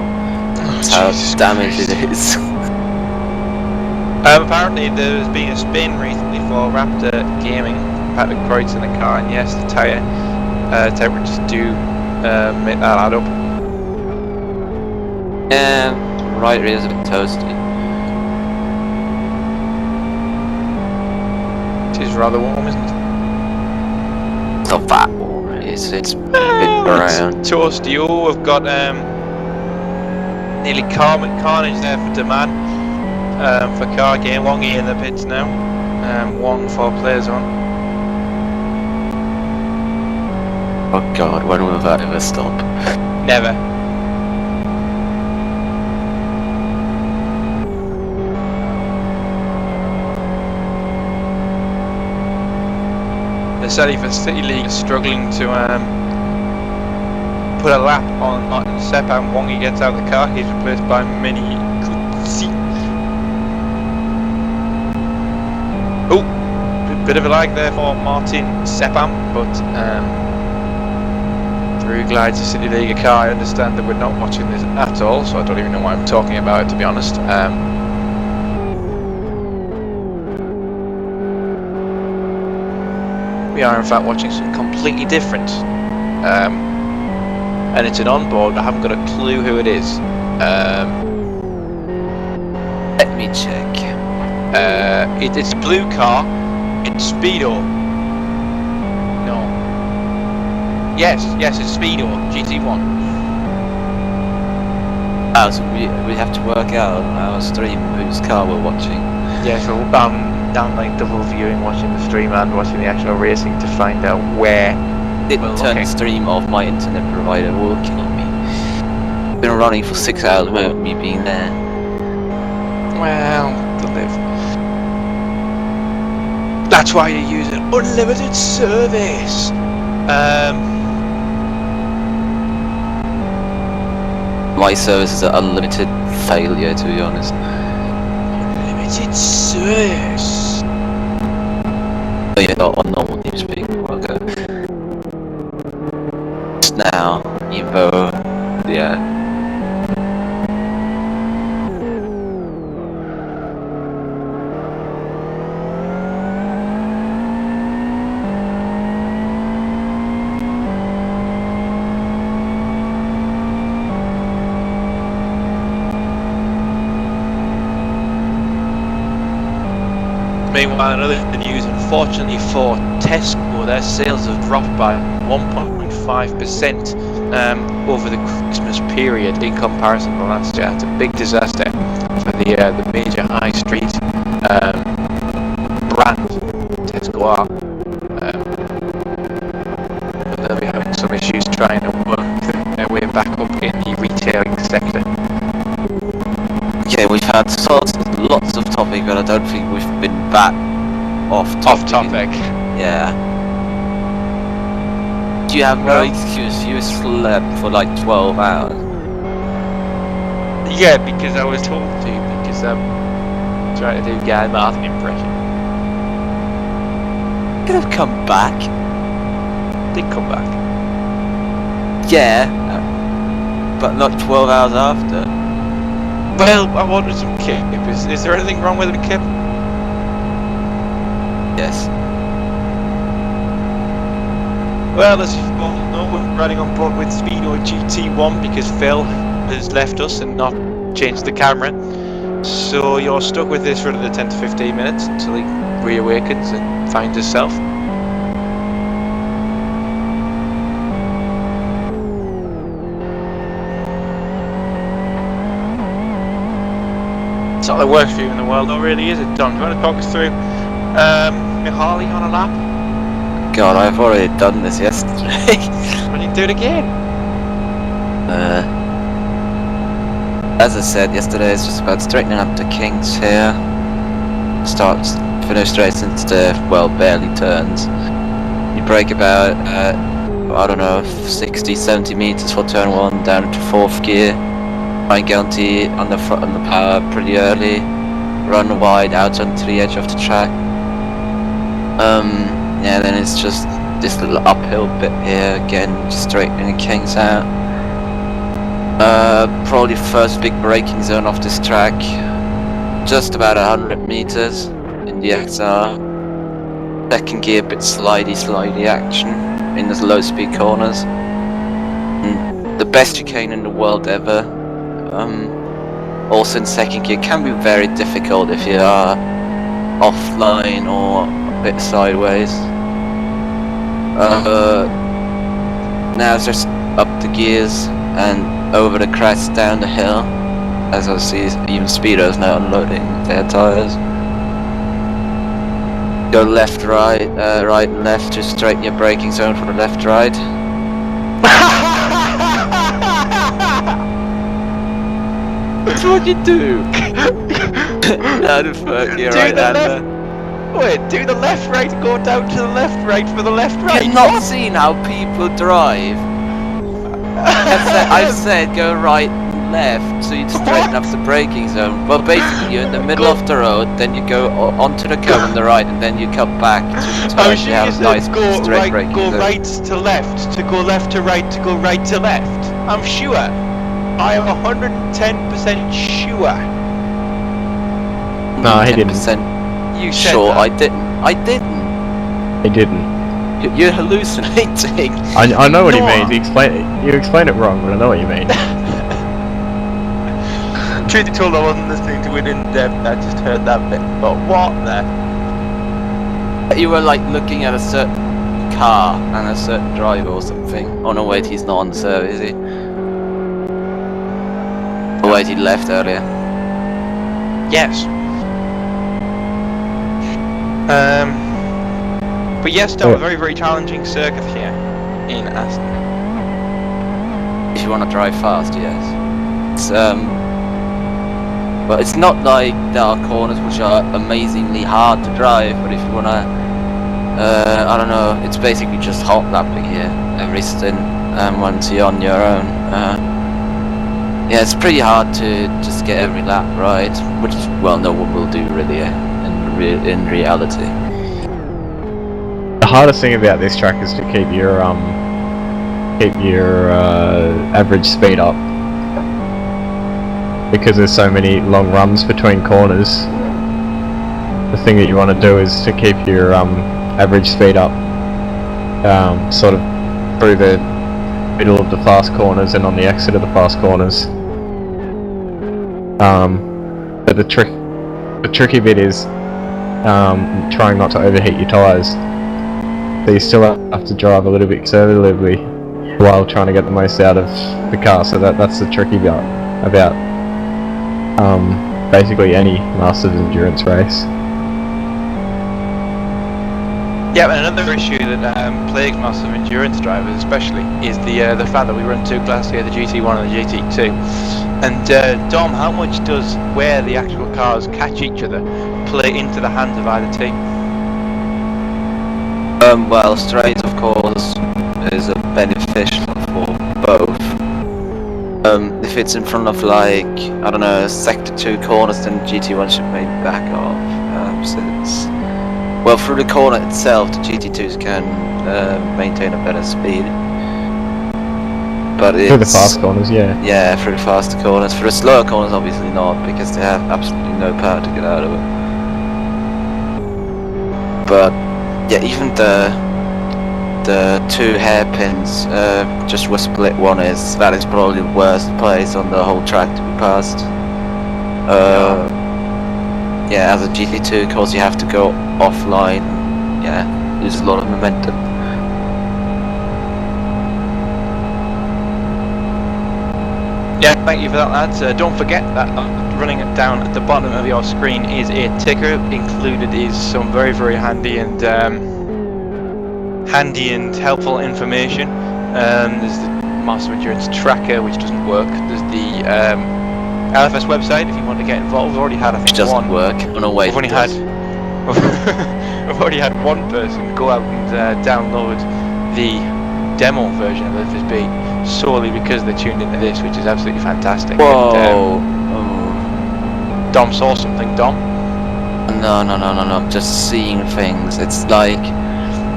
That's how damaged it is.
Apparently there's been a spin recently for Raptor Gaming, Patrick Kreutz in the car, and yes, the tyre temperatures do make that add up.
Right rear is a bit toasty.
It is rather warm, isn't it?
It's not that warm, it's a bit brown.
It's toasty. Oh, I've got nearly carnage there for demand for car game. Wongy in the pits now. Wong for Playzone.
Oh god, when will that ever stop?
Never. Sadly for City League, struggling to put a lap on Martin Seppan. Wongy gets out of the car, he's replaced by Mini Kutsi. Oh, bit of a lag there for Martin Seppan, but through glides the City League car. I understand that we're not watching this at all, so I don't even know why I'm talking about it, to be honest. We are in fact watching something completely different, and it's an onboard. I haven't got a clue who it is.
Let me check.
It's a blue car. It's Speedo. No. Yes, it's Speedo GT1.
So we have to work out on our stream whose car we're watching.
Yeah, so down like double viewing, watching the stream and watching the actual racing to find out where.
Didn't turn the stream off. My internet provider will kill me. Been running for 6 hours without me being there.
Well, to live. That's why you use an unlimited service.
My service is an unlimited failure, to be honest.
Unlimited service.
Oh yeah, on normal TeamSpeak a while ago. Just now, Evo, yeah.
Meanwhile, in other news, unfortunately for Tesco, their sales have dropped by 1.5% over the Christmas period in comparison to last year. It's a big disaster for the major high street brand Tesco are. But they'll be having some issues trying to work their way back up in the retailing sector.
Okay, we've had lots of topic, but I don't think we've been that off topic. Yeah. You have no excuse, you slept for like 12 hours.
Yeah, because I was told to, because I'm trying to do Guy Martin impression.
Could have come back.
Did come back.
Yeah, but not 12 hours after.
Well, I wanted some kip. Is there anything wrong with the kip?
Yes.
Well, as you all know, we're riding on board with Speedo GT1 because Phil has left us and not changed the camera. So you're stuck with this for another 10 to 15 minutes until he reawakens and finds himself. It's not the worst view in the world, though, really, is it, Don? Do you want to talk us through Harley on a lap?
God, I've already done this yesterday.
Why don't you do it again?
As I said yesterday, it's just about straightening up the kinks here. Finish straight since the, well, barely turns. You brake about, I don't know, 60, 70 meters for turn 1, down into 4th gear. Try and get on the front on the power pretty early. Run wide out onto the edge of the track. Yeah, then it's just this little uphill bit here again, just straightening the kinks out. Probably first big braking zone off this track. Just about 100 meters in the XR. Second gear, bit slidey action in the low speed corners. The best chicane in the world ever. Also in second gear can be very difficult if you are offline or a bit sideways. Now it's just up the gears and over the crest down the hill. As I see, even Speedo's now unloading their tyres. Go left, right, right and left, just straighten your braking zone for the left, right. That's what you do! Now the fuck, you're right hander.
Wait, do the left, right, go down to the left, right for the left, right.
You've not seen how people drive. I've said go right and left, so you'd straighten up the braking zone. Well, basically you're in the middle of the road, then you go onto the curb on the right, and then you come back to the turn.
Sure
You have a nice
go
straight
right,
braking
go
zone.
right to left, to go left to right, to go right to left. I'm sure. I am 110% sure.
No, he didn't.
10%
You said
sure,
that.
I didn't.
He didn't.
You're hallucinating.
I know what he
No.
means. You explain it wrong, but I know what you mean.
Truth be told, I wasn't listening to it in depth. I just heard that bit. But what the?
You were like looking at a certain car and a certain driver or something. Oh no, wait, he's not on the server, is he? Oh wait, he left earlier.
Yes. But yes, still a very, very challenging circuit here in Aston.
If you want to drive fast, yes. It's but it's not like there are corners which are amazingly hard to drive. But if you wanna, I don't know, it's basically just hot lapping here every stint. Once you're on your own, yeah, it's pretty hard to just get every lap right, which is, well, no one will do really in reality.
The hardest thing about this track is to keep your average speed up, because there's so many long runs between corners. The thing that you want to do is to keep your average speed up, sort of through the middle of the fast corners and on the exit of the fast corners. But the tricky bit is trying not to overheat your tyres. So you still have to drive a little bit conservatively while trying to get the most out of the car. So that's the tricky bit about basically any Masters endurance race.
Yeah, and another issue that plagues Masters endurance drivers especially is the fact that we run two classes here, the GT1 and the GT2. And Dom, how much does where the actual cars catch each other play into the hands of either team?
Well, straight, of course, is beneficial for both. If it's in front of, like, I don't know, sector 2 corners, then GT1 should maybe back off. Since, well, through the corner itself, the GT2s can maintain a better speed. But it's,
Through the fast corners, yeah.
Yeah, through the faster corners. For the slower corners, obviously not, because they have absolutely no power to get out of it. But yeah, even the two hairpins, just where split one is, that is probably the worst place on the whole track to be passed. Yeah, as a GT2, of course, you have to go offline. Yeah, lose a lot of momentum.
Yeah, thank you for that, lads. Don't forget that running it down at the bottom of your screen is a ticker. Included is some very, very handy and helpful information. There's the Master Endurance tracker, which doesn't work. There's the LFS website if you want to get involved. We've already had, I think,
Which doesn't work. On a way.
We've only had we've already had one person go out and download the demo version of FSB solely because they tuned into this, which is absolutely fantastic.
Whoa!
And, Dom saw something, Dom?
No, I'm just seeing things. It's like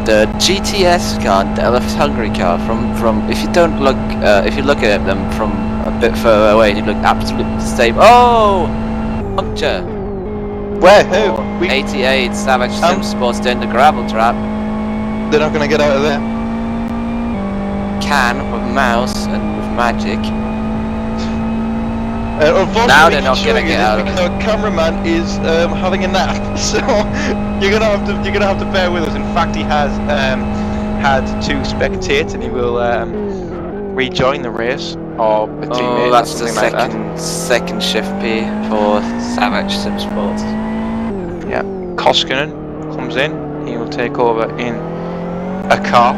the GTS car, the LFS Hungary car. From if you don't look, if you look at them from a bit further away, you look absolutely the same. Oh, puncture.
Where? Who?
88 Savage Sim Sports down the gravel trap.
They're not going to get out of there.
Can with mouse and with magic.
Unfortunately,
Now they're not gonna get out of it.
Our cameraman is having a nap, so you're gonna have to bear with us. In fact, he has had to spectate, and he will rejoin the race or a teammate.
Oh, that's
or
the
something like that.
second shift P for Savage Sim Sports.
Yeah, Koskinen comes in. He will take over in a car.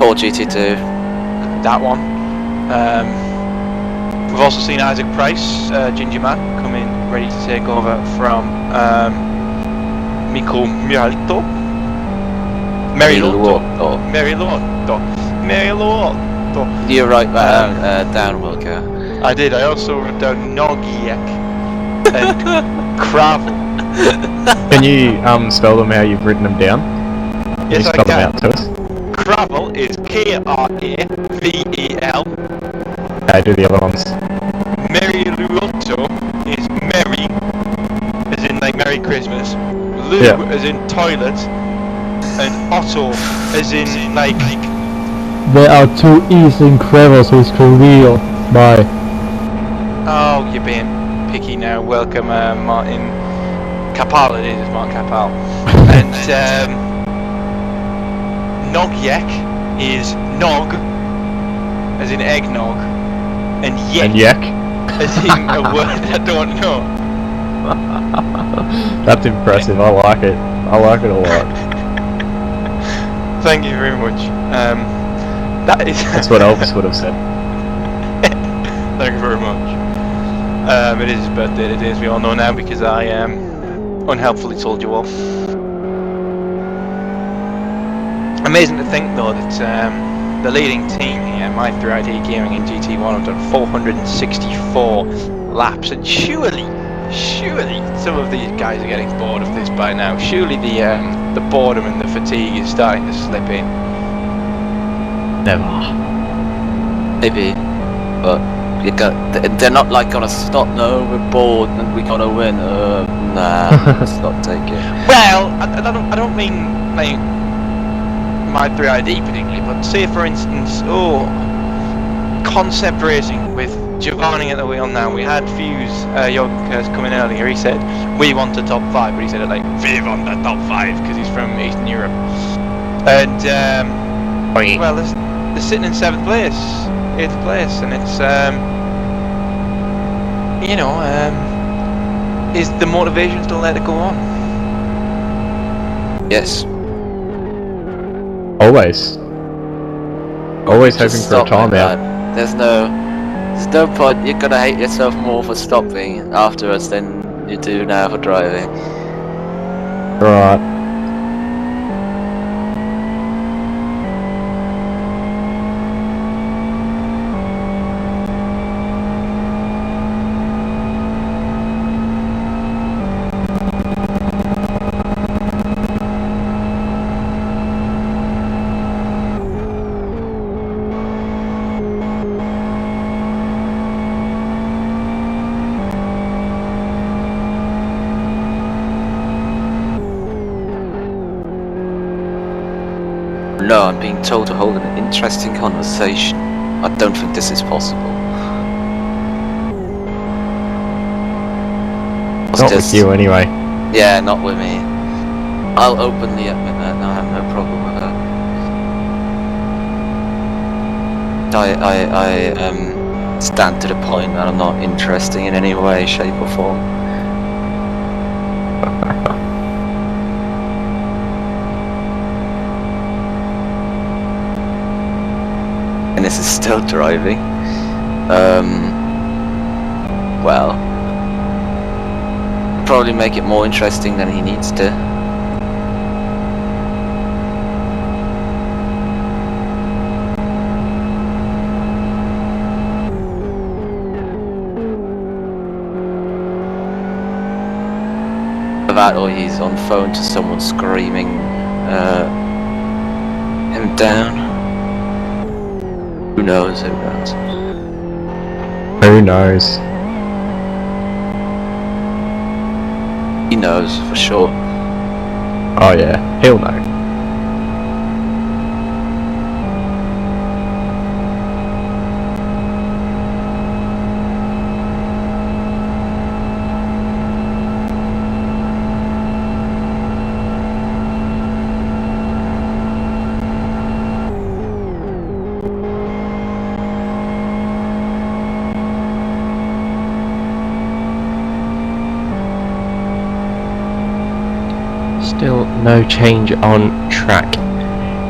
Or GT2.
That one. We've also seen Isaac Price, Ginger Man, come in ready to take over from Mikko Meriluoto.
You're right there, down Wilco.
I did. I also wrote down Nogiek and Kravel.
Can you spell them how you've written them down?
Yes, I
spell them
can.
out to us?
Kravel is Kravel.
Okay, do the other ones.
Meriluoto is Merry, as in like Merry Christmas. Lou as in toilet, and Otto as in like.
There are two E's in Kravel, so it's Korea. Bye.
Oh, you're being picky now. Welcome, Martin Kapal. It is Martin Kapal. And Nogyek is Nog, as in eggnog, and Yek, as in a word I don't know.
That's impressive, I like it. I like it a lot.
Thank you very much. That is.
That's what Elvis would have said.
Thank you very much. It is his birthday today, as we all know now, because I unhelpfully told you all. Amazing to think, though, that the leading team here, My3ID Gaming in GT1, have done 464 laps, and surely some of these guys are getting bored of this by now. Surely the boredom and the fatigue is starting to slip in.
Never.
Maybe, but they're not like gonna stop. No, we're bored and we gotta win. Nah, let's not take it.
Well, I don't mean like My3ID particularly, but say for instance, concept racing with Giovanni at the wheel now. We had Fuse Jorgen coming earlier. He said we want a top 5, but he said it like we want the top 5 because he's from Eastern Europe. And well, they're sitting in 7th place, 8th place, and it's is the motivation still there to go on?
Yes.
Always hoping for a timeout.
There's no point. You're gonna hate yourself more for stopping afterwards than you do now for driving.
Right.
No, I'm being told to hold an interesting conversation. I don't think this is possible.
Not with you anyway.
Yeah, not with me. I'll openly admit that. No, I have no problem with that. I stand to the point that I'm not interesting in any way, shape or form. And this is still driving. Well, probably make it more interesting than he needs to. That, or he's on phone to someone screaming him down. Who knows? Who knows?
Who knows?
He knows for sure.
Oh yeah, he'll know.
Still no change on track.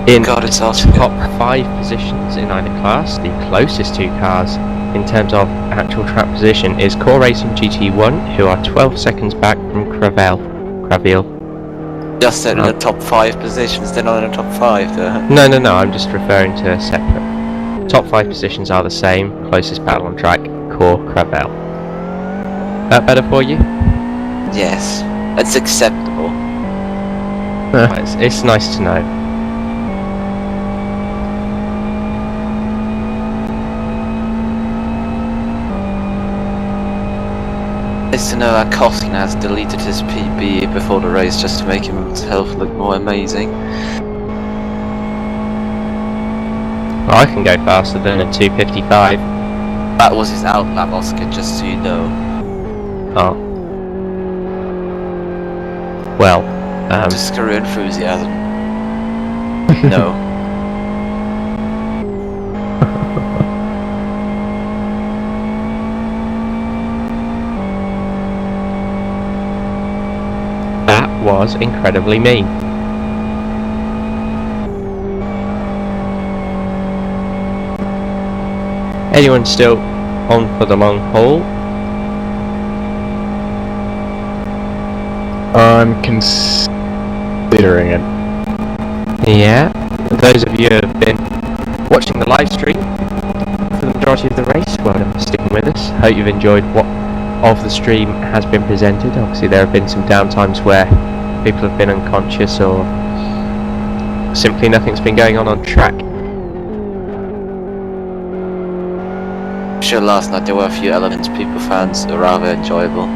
In
God, it's
top
awesome.
5 positions in either class, the closest 2 cars in terms of actual track position is Core Racing GT1, who are 12 seconds back from Cravell.
Just said in the top 5 positions, they're not in the top 5 though.
No, I'm just referring to separate. Top 5 positions are the same, closest battle on track, Core Cravell. That better for you?
Yes, that's acceptable.
It's nice to know.
Nice to know that Koskin has deleted his PB before the race just to make himself look more amazing.
I can go faster than a 255.
That was his outlap, Oscar, just so you know.
Oh. Well,
Just screw enthusiasm. No.
was incredibly mean. Anyone still on for the long haul?
I'm considering it.
Yeah. Those of you who have been watching the live stream for the majority of the race, well done for sticking with us. Hope you've enjoyed what of the stream has been presented. Obviously there have been some downtimes where people have been unconscious or simply nothing's been going on track.
Sure, last night there were a few elements people found rather enjoyable.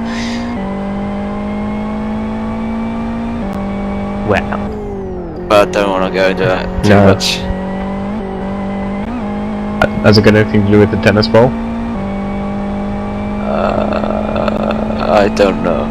Well,
But I don't want to go into that too
No.
much.
Has it got anything to do with the tennis ball?
I don't know.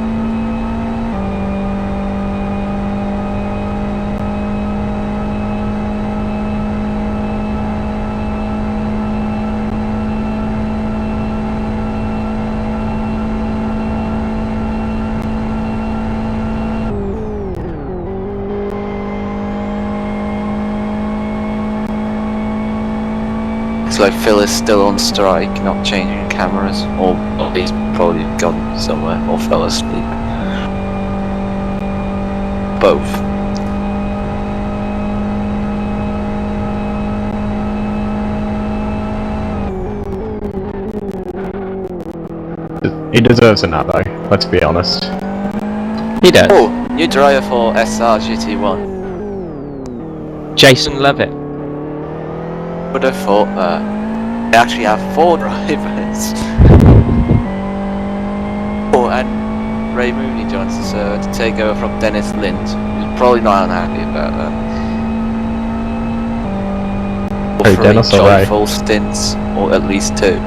Looks like Phil is still on strike, not changing cameras, or he's probably gone somewhere or fell asleep. Both.
He deserves a nut though, let's be honest.
he does.
Oh, new driver for SR GT1.
Jason Levitt.
Would have thought they actually have 4 drivers. Oh, and Ray Mooney joins us to take over from Dennis Lind, who's probably not unhappy about that. Or
Hey,
3
Dennis or Ray?
joyful stints, or at least 2.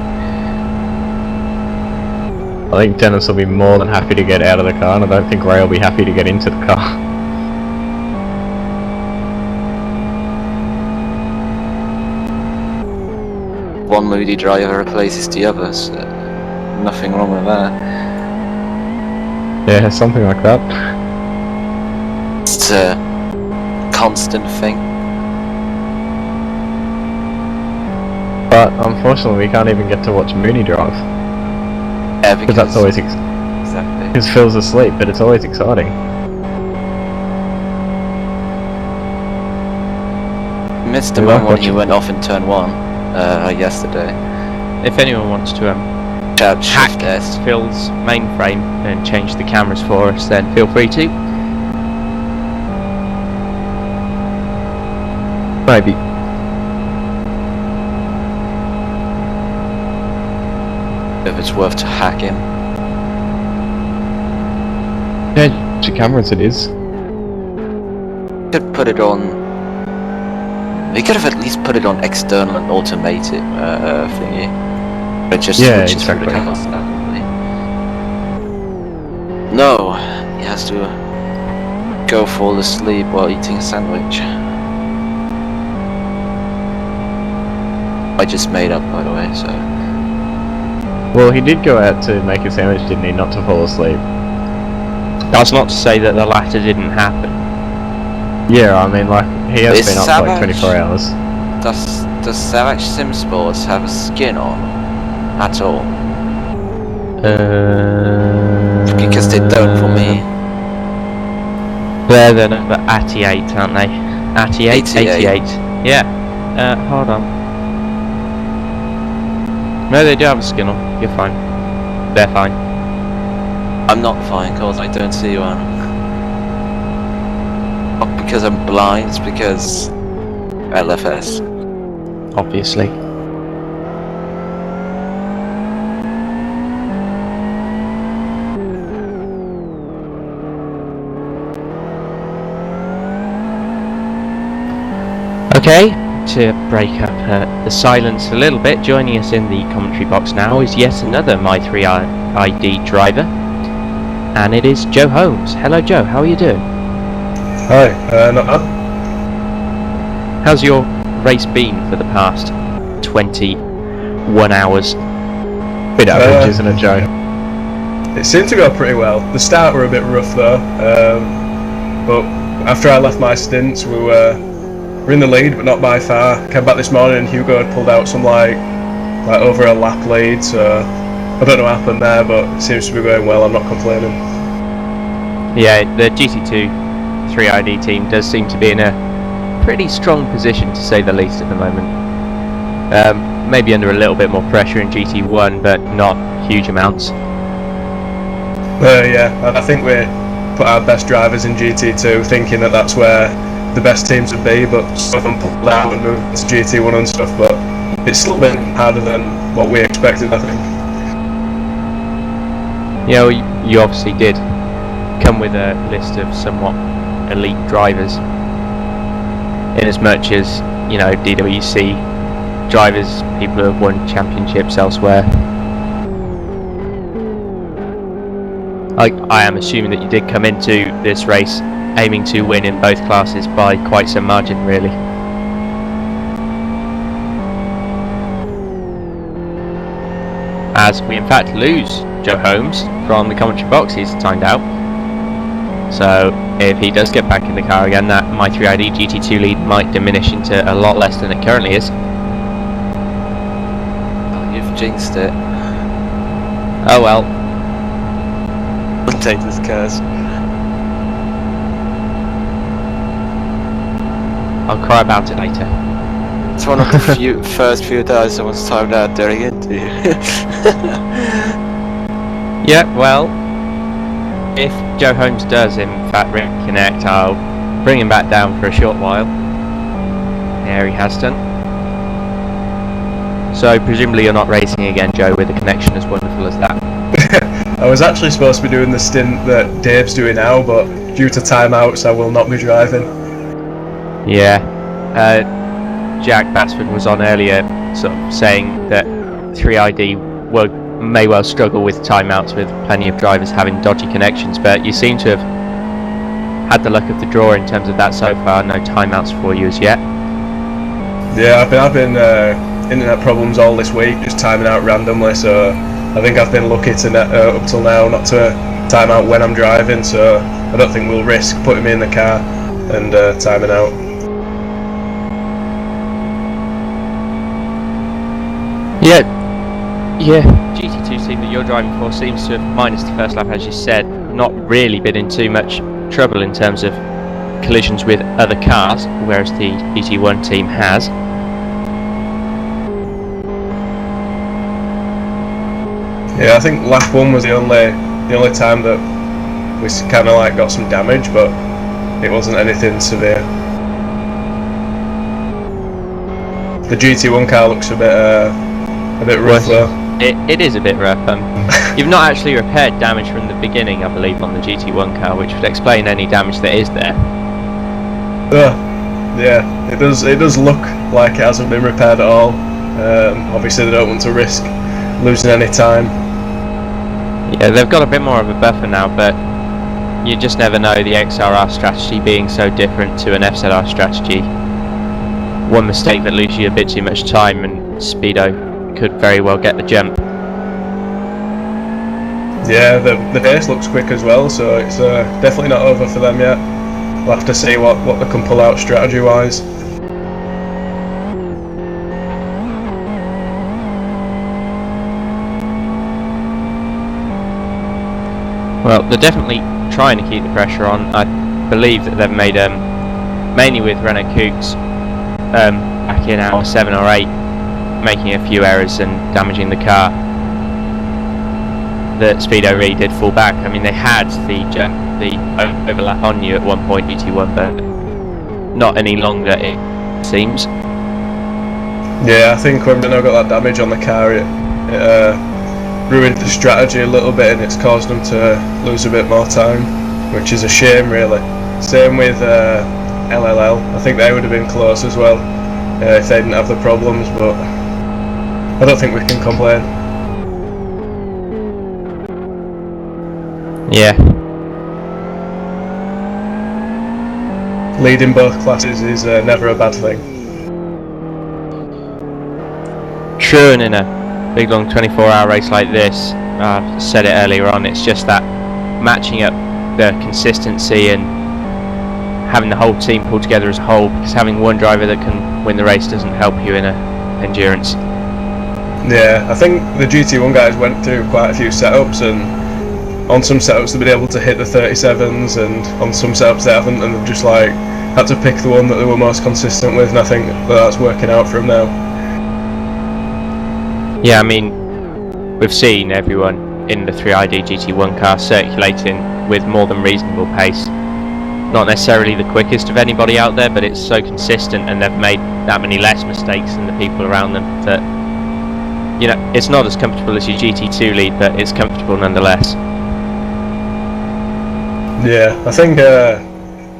I think Dennis will be more than happy to get out of the car, and I don't think Ray will be happy to get into the car.
One moody driver replaces the other, so nothing wrong with that.
Yeah, something like that.
It's a constant thing.
But unfortunately we can't even get to watch Mooney drive.
Yeah,
Because that's always
exactly.
because Phil's asleep, but it's always exciting.
Missed the
We like
moment when he
watching-
went off in turn 1 yesterday.
If anyone wants to
Chat
hack
Shift S.
Phil's mainframe and change the cameras for us, then feel free to.
Maybe.
If it's worth to hack him.
Yeah, your cameras it is.
Could put it on. We could have at least put it on external and automated thingy. It just
Yeah,
switches through the
exactly.
cars randomly. No, he has to go fall asleep while eating a sandwich. I just made up, by the way, so.
Well, he did go out to make a sandwich, didn't he? Not to fall asleep.
That's not to say that the latter didn't happen.
Yeah, I mean, like, he has
Is
been up for like
Savage-
24 hours.
Does Savage Sim Sports have a skin on at all? Because they don't for me.
They're the number 88, aren't they? 88?
88.
Yeah. Hold on. No, they do have a skin on. You're fine. They're fine.
I'm not fine because I don't see one. Not because I'm blind, it's because LFS.
Obviously. Okay, to break up the silence a little bit, joining us in the commentary box now is yet another My3ID driver, and it is Joe Holmes. Hello Joe, how are you doing?
Hi, not bad.
How's your race been for the past 21 hours?
Bit average, isn't it, Joe?
It seemed to go pretty well. The start were a bit rough though. but after I left my stints, we were in the lead, but not by far. Came back this morning and Hugo had pulled out some like over a lap lead, so I don't know what happened there, but it seems to be going well. I'm not complaining.
Yeah, the GT2 3ID team does seem to be in a pretty strong position, to say the least, at the moment. Maybe under a little bit more pressure in GT1, but not huge amounts.
Yeah, I think we put our best drivers in GT2, thinking that that's where the best teams would be, but some of them pulled out and moved to GT1 and stuff, but it's still been harder than what we expected, I think.
Yeah, well, you obviously did come with a list of somewhat elite drivers, in as much as, you know, DWC drivers, people who have won championships elsewhere. I am assuming that you did come into this race aiming to win in both classes by quite some margin, really. As we in fact lose Joe Holmes from the commentary box, he's timed out. So if he does get back in the car again, that My 3ID GT2 lead might diminish into a lot less than it currently is.
Oh, you've jinxed it.
Oh well.
I'll take this curse.
I'll cry about it later.
It's one of the first few times someone's timed out during interview.
Yeah, well, if Joe Holmes does in fact reconnect, I'll bring him back down for a short while. There he has done. So presumably you're not racing again, Joe, with a connection as wonderful as that.
I was actually supposed to be doing the stint that Dave's doing now, but due to timeouts I will not be driving.
Yeah, Jack Batsford was on earlier sort of saying that 3ID may well struggle with timeouts, with plenty of drivers having dodgy connections, but you seem to have had the luck of the draw in terms of that so far. No timeouts for you as yet.
Yeah, I've been having internet problems all this week, just timing out randomly, so I think I've been lucky to up till now not to time out when I'm driving, so I don't think we'll risk putting me in the car and timing out.
Yeah, GT2 team that you're driving for seems to have, minus the first lap as you said, not really been in too much trouble in terms of collisions with other cars, whereas the GT1 team has.
Yeah, I think lap one was the only time that we kind of like got some damage, but it wasn't anything severe. The GT1 car looks a bit rough though.
It is a bit rough. You've not actually repaired damage from the beginning, I believe, on the GT1 car, which would explain any damage that is there.
Yeah, it does look like it hasn't been repaired at all. Obviously they don't want to risk losing any time.
Yeah, they've got a bit more of a buffer now, but you just never know, the XRR strategy being so different to an FZR strategy. One mistake that loses you a bit too much time and Speedo could very well get the jump.
Yeah, the pace looks quick as well, so it's definitely not over for them yet. We'll have to see what they can pull out strategy wise.
Well, they're definitely trying to keep the pressure on. I believe that they've made, mainly with Renault Cougs, back in hour 7 or 8, making a few errors and damaging the car, that Speedo really did fall back. I mean, they had the overlap on you at one point, GT1, but not any longer, it seems.
Yeah, I think when Renault got that damage on the car, it ruined the strategy a little bit and it's caused them to lose a bit more time, which is a shame really. Same with LLL, I think they would have been close as well if they didn't have the problems, but I don't think we can complain.
Yeah.
Leading both classes is never a bad thing.
True, and in a big long 24-hour race like this, I've said it earlier on, it's just that matching up the consistency and having the whole team pull together as a whole, because having one driver that can win the race doesn't help you in a endurance.
Yeah, I think the GT1 guys went through quite a few setups, and on some setups they've been able to hit the 37s, and on some setups they haven't, and they've just like had to pick the one that they were most consistent with, and I think that's working out for them now.
Yeah, I mean, we've seen everyone in the 3ID GT1 car circulating with more than reasonable pace. Not necessarily the quickest of anybody out there, but it's so consistent, and they've made that many less mistakes than the people around them that, you know, it's not as comfortable as your GT2 lead, but it's comfortable nonetheless.
Yeah, I think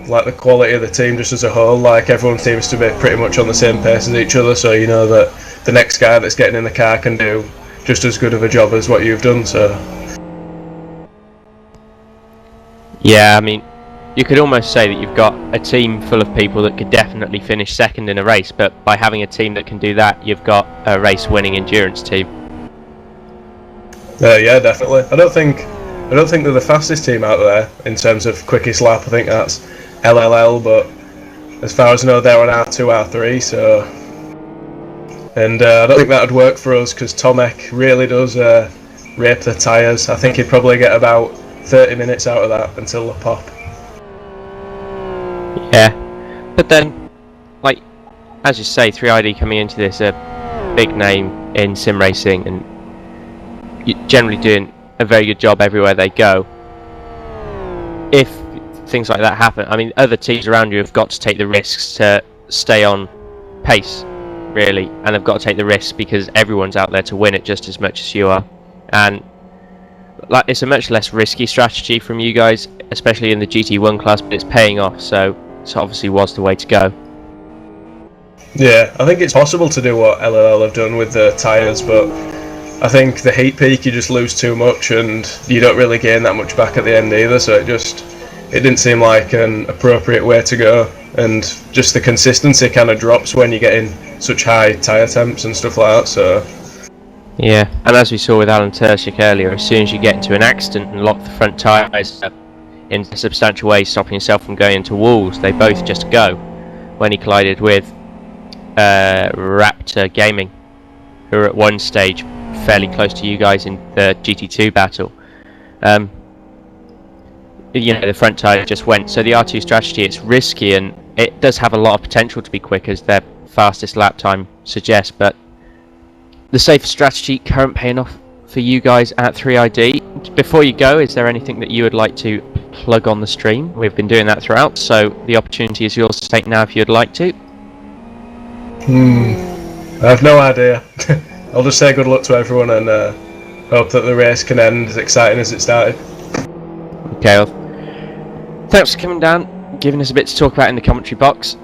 like the quality of the team just as a whole, like everyone seems to be pretty much on the same pace as each other, so you know that the next guy that's getting in the car can do just as good of a job as what you've done, so...
Yeah, I mean, you could almost say that you've got a team full of people that could definitely finish second in a race, but by having a team that can do that, you've got a race-winning endurance team.
Yeah, definitely. I don't think they're the fastest team out there in terms of quickest lap. I think that's LLL, but as far as I know, they're on R2, R3, so... And I don't think that would work for us, because Tomek really does rape the tyres. I think he'd probably get about 30 minutes out of that until the pop.
Yeah, but then, like, as you say, 3ID coming into this, a big name in sim racing, and generally doing a very good job everywhere they go. If things like that happen, I mean, other teams around you have got to take the risks to stay on pace, really, and they've got to take the risks because everyone's out there to win it just as much as you are. And like, it's a much less risky strategy from you guys, especially in the GT1 class, but it's paying off, so it obviously was the way to go.
Yeah, I think it's possible to do what LLL have done with the tyres, but I think the heat peak you just lose too much and you don't really gain that much back at the end either, so it didn't seem like an appropriate way to go, and just the consistency kind of drops when you get in such high tyre temps and stuff like that, so...
Yeah, and as we saw with Alan Tershik earlier, as soon as you get into an accident and lock the front tyres up in a substantial way, stopping yourself from going into walls, they both just go. When he collided with Raptor Gaming, who were at one stage fairly close to you guys in the GT2 battle, you know, the front tyre just went. So the R2 strategy, it's risky and it does have a lot of potential to be quick, as their fastest lap time suggests, but the safer strategy current paying off for you guys at 3ID. Before you go, is there anything that you would like to plug on the stream? We've been doing that throughout, so the opportunity is yours to take now if you'd like to.
I have no idea. I'll just say good luck to everyone and hope that the race can end as exciting as it started.
Okay, well, thanks for coming down, giving us a bit to talk about in the commentary box.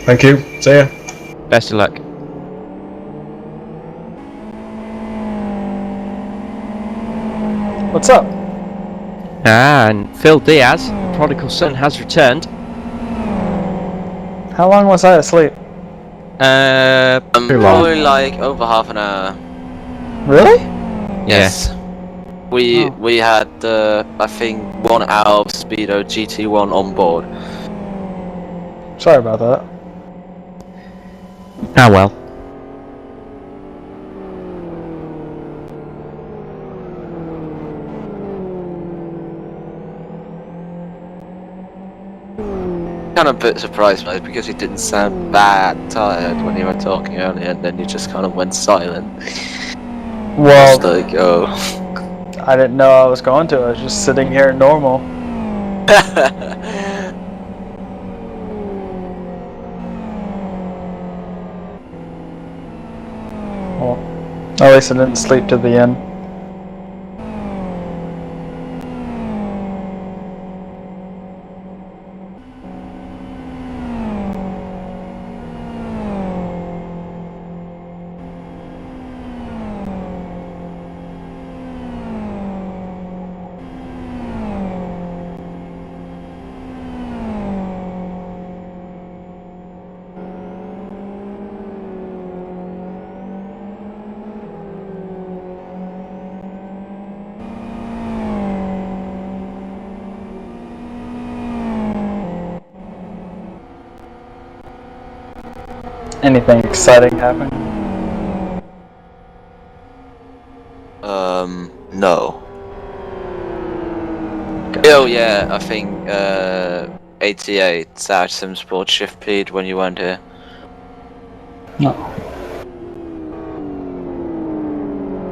Thank you. See ya.
Best of luck.
What's up?
And Phil Diaz, the prodigal son, has returned.
How long was I asleep?
Probably like over half an hour.
Really?
Yes. We had I think 1 hour of Speedo GT1 on board.
Sorry about that.
Ah well.
Kind of a bit surprised, mate, because you didn't sound bad tired when you were talking earlier, and then you just kind of went silent.
Well,
Just like, oh.
I didn't know I was going to. I was just sitting here normal. Well, at least I didn't sleep to the end. Anything exciting happen?
No. Oh yeah, I think 88 South Sim Sports shift paid when you went here.
No.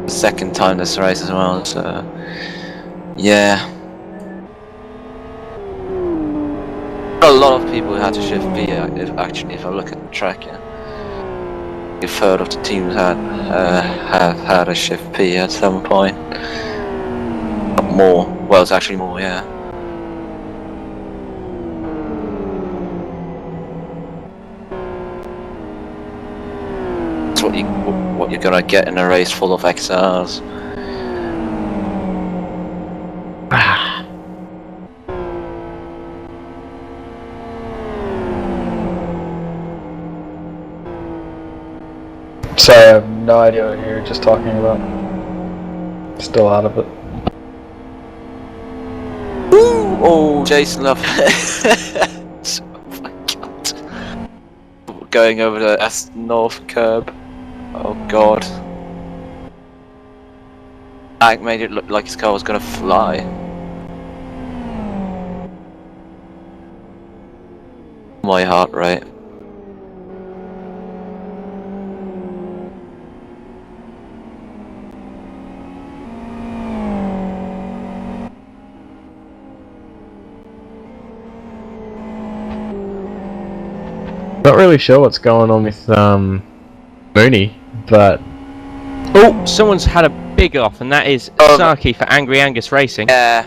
The second time this race as well, so yeah. A lot of people who had to shift P if I look at the track, yeah. A third of the teams have had a shift P at some point. More. Well, it's actually more, yeah. That's what you're gonna get in a race full of XRs.
Sorry, I have no idea what you're just talking about. Still out of it.
Oh, Jason Love. Oh my god. Going over the North curb. Oh god. Ag made it look like his car was gonna fly. My heart rate.
Not really sure what's going on with Mooney, but
Oh, someone's had a big off, and that is Saki for Angry Angus Racing.
Yeah.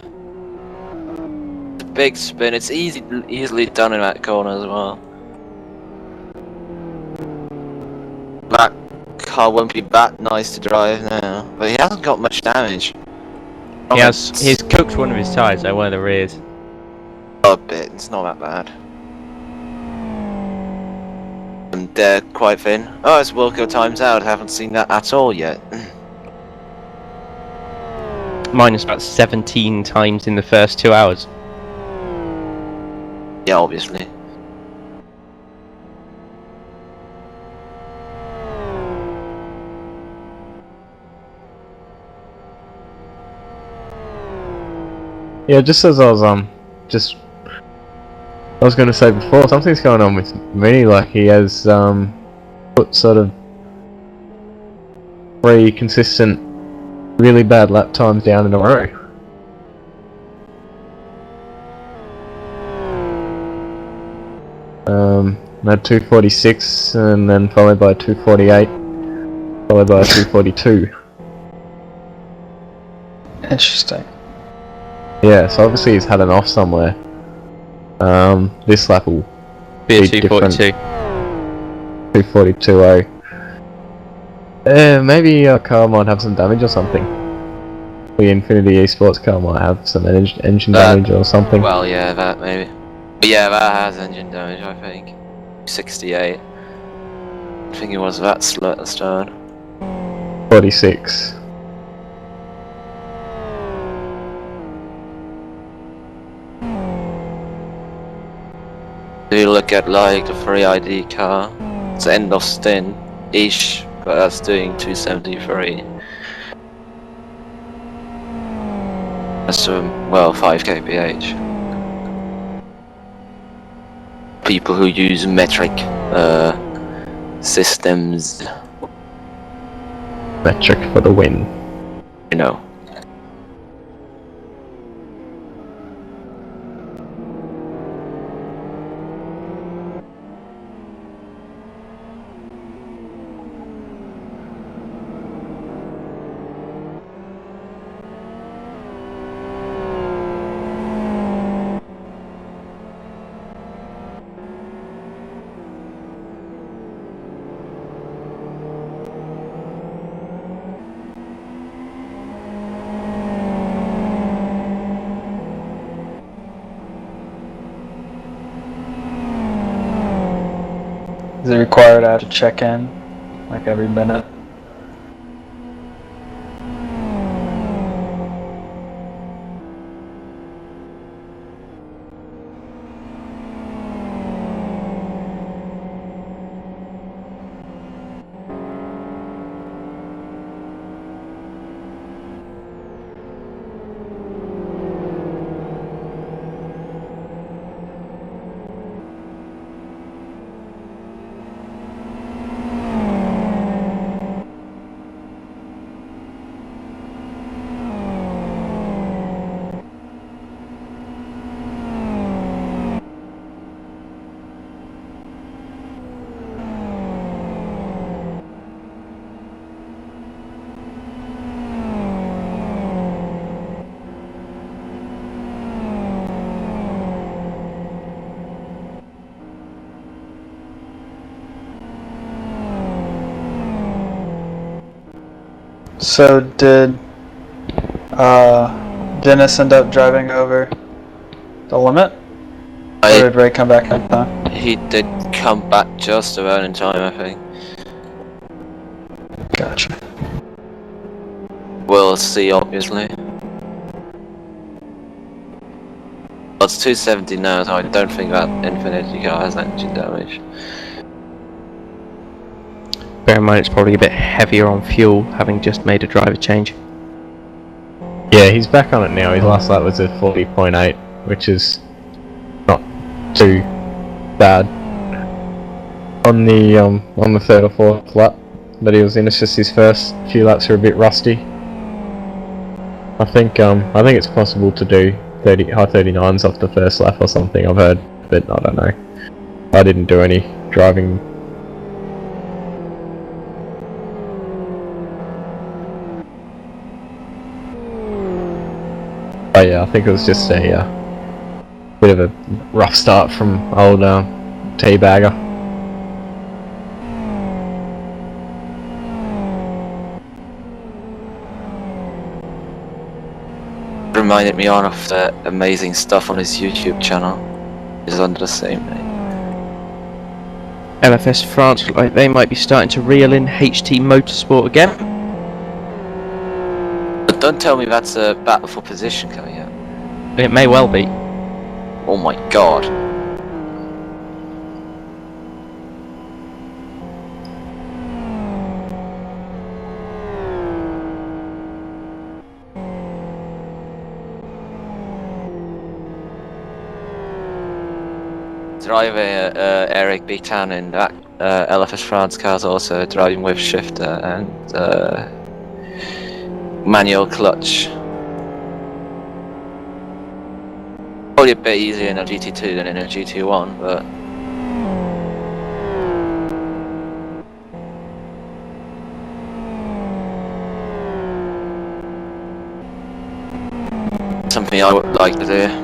The big spin. It's easily done in that corner as well. That car won't be that nice to drive now, but he hasn't got much damage.
He's cooked one of his tyres, though, one of the rears.
A bit. It's not that bad. And they're quite thin. Oh, it's Wilco times out. Haven't seen that at all yet.
Minus about 17 times in the first 2 hours.
Yeah, obviously.
yeah, just as I was I was going to say before, something's going on with Mooney. Like he has put sort of 3 consistent, really bad lap times down in a row. Had 246 and then followed by 248, followed by 242.
Interesting.
Yeah, so obviously he's had an off somewhere. This lap will
Be a
be different.
242.
242.0. Maybe our car might have some damage or something. The Infinity Esports car might have some engine damage or something.
Well, yeah, that maybe. But yeah, that has engine damage, I think. 68. I think it was that slow at the start.
46.
If you look at like the 3ID car, it's end of stint-ish, but that's doing 273. That's well, 5 kph. People who use metric systems,
Metric for the win.
you know.
Is it required I have to check in like every minute? So did Dennis end up driving over the limit? Or did Ray come back in time?
He did come back just about in time, I think.
Gotcha.
We'll see, obviously. It's 270 now, so I don't think that Infinity car has engine damage.
Bear in mind it's probably a bit heavier on fuel, having just made a driver change.
Yeah, he's back on it now. His last lap was a 40.8, which is not too bad on the third or fourth lap that he was in. It's just his first few laps are a bit rusty. I think it's possible to do high 39s off the first lap or something. I've heard, but I don't know. I didn't do any driving. But yeah, I think it was just a bit of a rough start from old Teabagger.
Reminded me of the amazing stuff on his YouTube channel. It's under the same name.
LFS France look like they might be starting to reel in HT Motorsport again.
But don't tell me that's a battle for position coming up.
It may well be.
Oh my god. Driver Eric Bitan in that LFS France car's also driving with shifter and manual clutch. Probably a bit easier in a GT2 than in a GT1, but something I would like to do.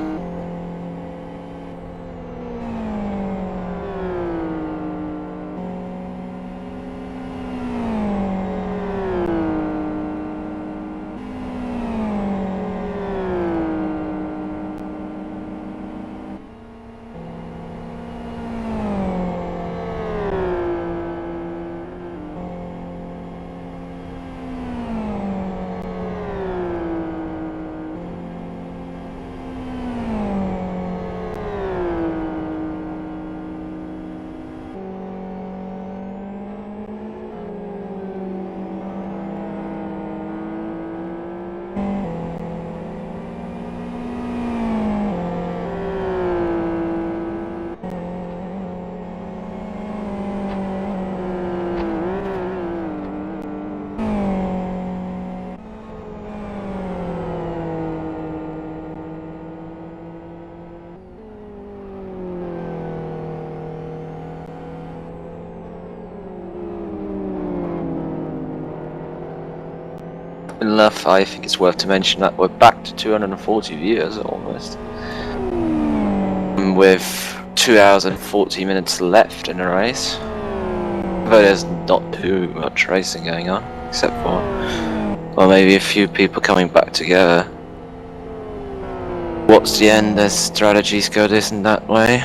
Enough, I think it's worth to mention that we're back to 240 viewers almost. With 2 hours and 40 minutes left in the race. Though there's not too much racing going on, except for, well, maybe a few people coming back together. What's the end? There's strategies go this and that way.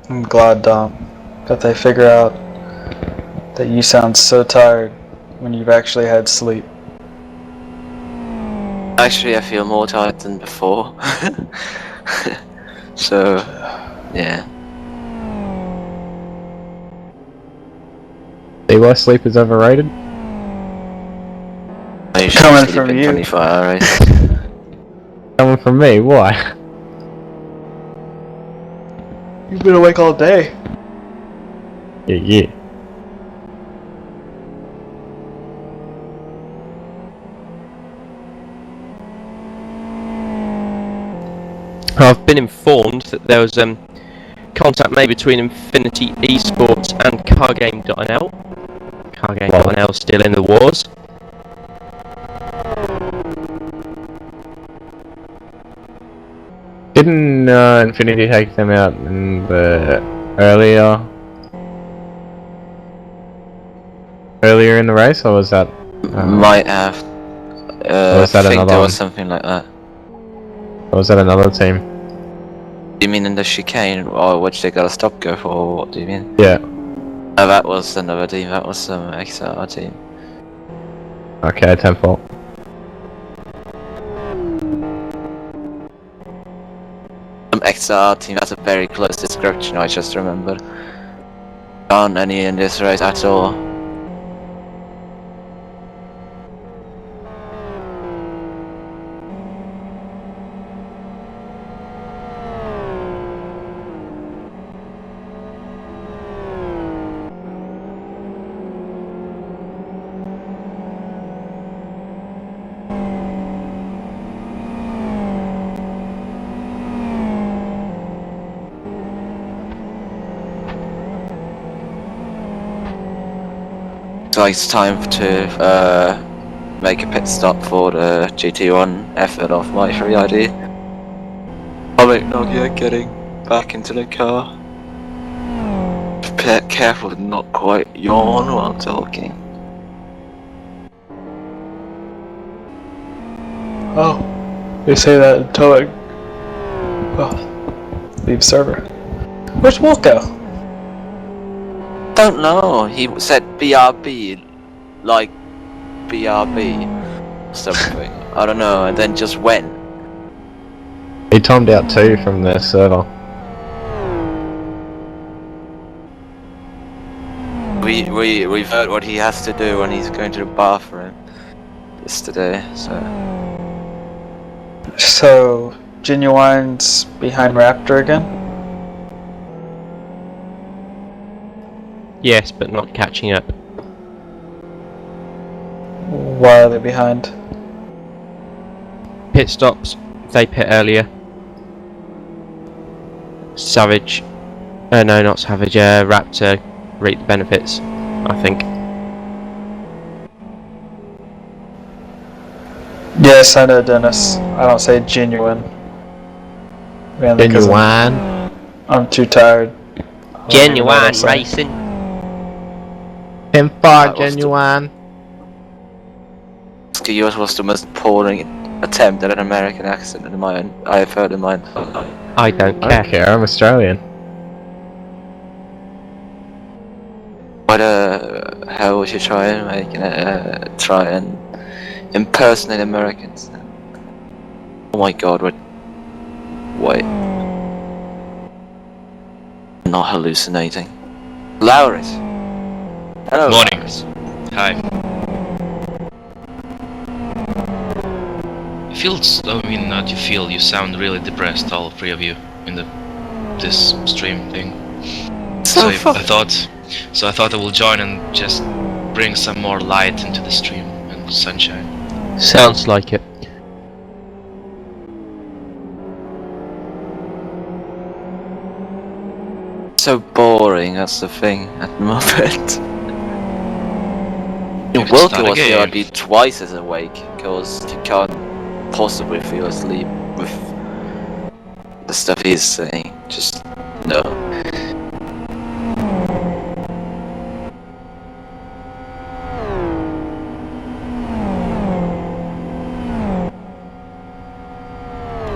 I'm glad, Dom, that they figure out that you sound so tired when you've actually had sleep.
Actually, I feel more tired than before. So, yeah.
See why sleep is overrated?
I usually
Coming
sleep
from
in
you.
24-hour races.
Coming from me, why?
You've been awake all day.
Yeah.
I've been informed that there was contact made between Infinity Esports and Cargame.nl. Cargame.nl still in the wars.
Didn't Infinity take them out in the earlier in the race, or was that?
Might have.
Or was
I
that
think
another
there
one?
was something like that.
Or was that another team?
You mean in the chicane, or which they got a stop go for, or what do you mean?
Yeah.
No, that was another team, that was some XR team.
Okay, 10-4.
Some XR team, that's a very close description, I just remembered. Aren't any in this race at all. So it's time to make a pit stop for the GT1 effort of my 3ID. Probably not yet getting back into the car. Be careful to not quite yawn while talking.
Oh, they say that until it leave server. Where's Wolko?
Don't know, he said BRB, like BRB something. I don't know, and then just went.
He timed out too from their server.
We've heard what he has to do when he's going to the bathroom yesterday, so.
So, Genuine's behind Raptor again?
Yes, but not catching up.
Why are they behind?
Pit stops. They pit earlier. Savage. No, not Savage. Raptor reap the benefits, I think.
Yes, I know, Dennis. I don't say genuine. Mainly 'cause
Genuine.
I'm too tired. I don't even know what I'm saying.
racing.
10-4,
That was
genuine.
Yours was the most appalling attempt at an American accent in my I have heard in my entire life.
I don't
I
care.
don't care, I'm Australian.
Why the hell would you try and try and impersonate Americans? Oh my god, what? Wait. Not hallucinating. Lauris. Hello.
Morning.
Lauris.
Hi. Not you feel, you sound really depressed, all three of you, in this stream thing. So I thought I will join and just bring some more light into the stream and sunshine.
Sounds like it.
So boring, that's the thing at the moment.
We
In
could
Wilkie
start a
was here, I'd
game.
be twice as awake, because he can't possibly feel asleep with the stuff he's saying. Just no.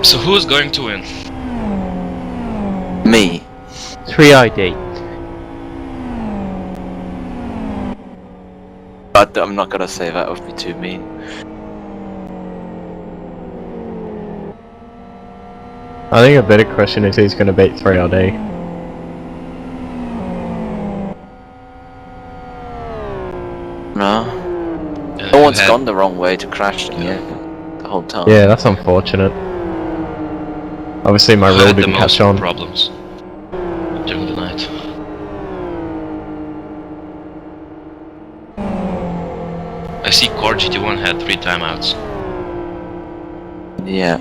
So who's going to win?
Me.
3ID.
But I'm not gonna say that would be too mean.
I think a better question is who's going to beat 3RD.
No.
Uh,
No
you
one's
had-
gone the wrong way to crash them yet. The whole time.
Yeah, that's unfortunate. Obviously my
you
rule
had the
didn't
most
catch on.
problems during the night. I see Core GT1 had 3 timeouts.
Yeah.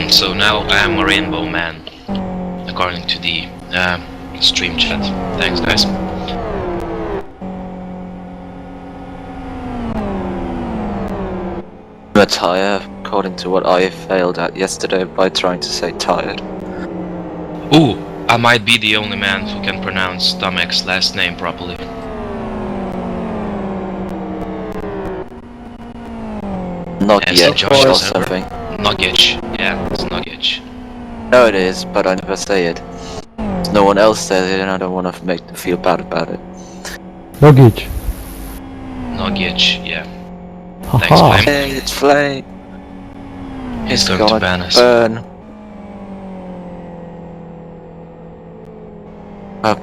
So now I am a rainbow man, according to the stream chat. Thanks, guys.
I'm a tire, according to what I failed at yesterday by trying to say tired.
Ooh, I might be the only man who can pronounce Tomek's last name properly.
Not
As
yet,
Josh
or
said.
something.
Nugget. Yeah, it's Nugget.
No, it is, but I never say it. No one else says it, and I don't want to make them feel bad about it.
Luggage.
Nugget, yeah. Thanks,
Haha.
Flame.
Hey, it's Flame.
He's going to ban us.
Burn.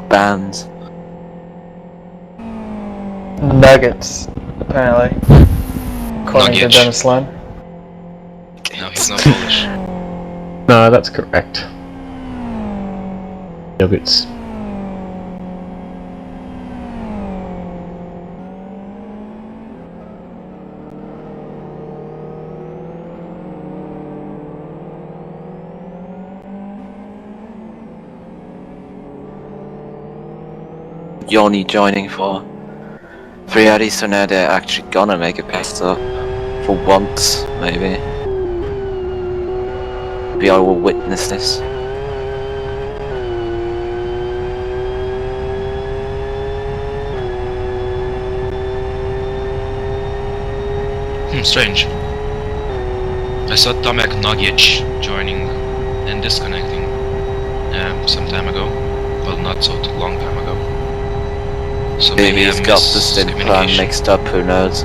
Bans.
Nuggets, apparently. According to
Nugget.
Dennis Lund.
No, he's not Polish.
No, that's correct. Nuggets.
Yoni joining for 3RD, so now they're actually gonna make a pit stop. For once, maybe. Maybe I will witness this.
Strange. I saw Tomek Nugget joining and disconnecting some time ago. Well, not so long time ago. So maybe
He's
I
got the stint plan
miscommunication.
mixed up, who knows?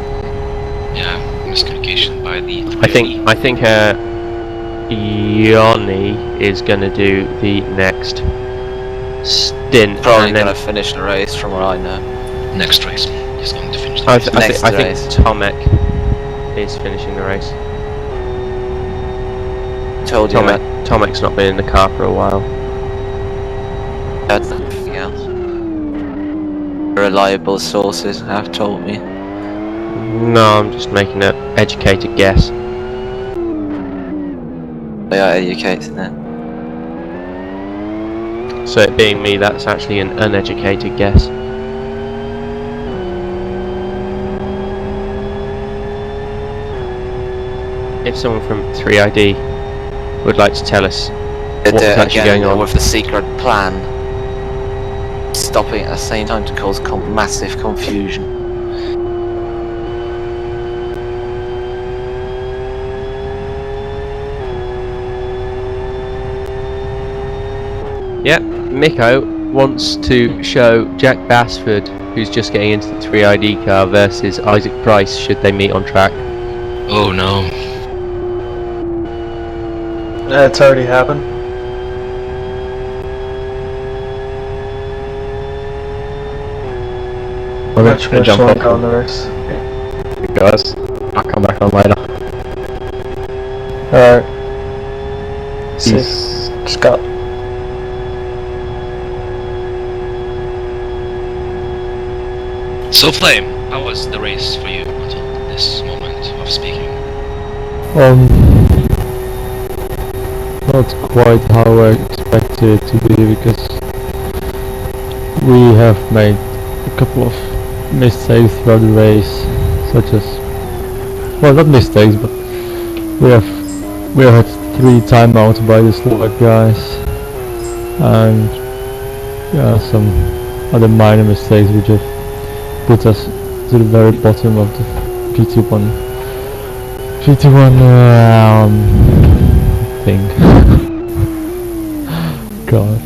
Yeah, miscommunication by the.
I think Yoni is going to do the next stint.
Probably
and then
gonna finish the race from what I know.
next race. He's going to finish the
I,
race.
th- I,
Next
thi- I think
race.
Tomek is finishing the race.
Told you that.
Tomek's not been in the car for a while.
That's nothing else. Reliable sources have told me.
No, I'm just making an educated guess.
They are educated then.
So it being me, that's actually an uneducated guess. If someone from 3ID would like to tell us
But
what's actually going on.
with a secret plan. Stopping at the same time to cause massive confusion.
Yep, Miko wants to show Jack Basford, who's just getting into the 3ID car, versus Isaac Price should they meet on track.
Oh no.
It's already happened.
We're
Which
gonna jump
one
off
go in the race?
guys. I'll come back on later.
Alright. See,
Peace.
Scott.
So Flame, how was the race for you until this this moment of speaking?
Not quite how I expected it to be, because we have made a couple of mistakes throughout the race, such as, well, not mistakes, but we have had 3 timeouts by the Slovak guys, and some other minor mistakes which have put us to the very bottom of the PT1 thing. God.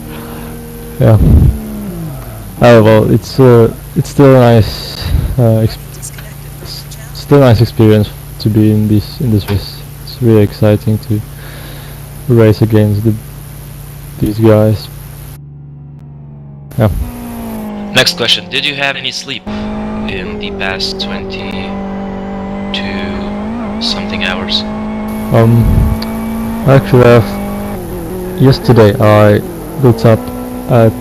Yeah. Oh well, it's still a nice still a nice experience to be in this race. It's really exciting to race against these guys. Yeah.
Next question. Did you have any sleep in the past 22 something hours?
Actually, yesterday I got up at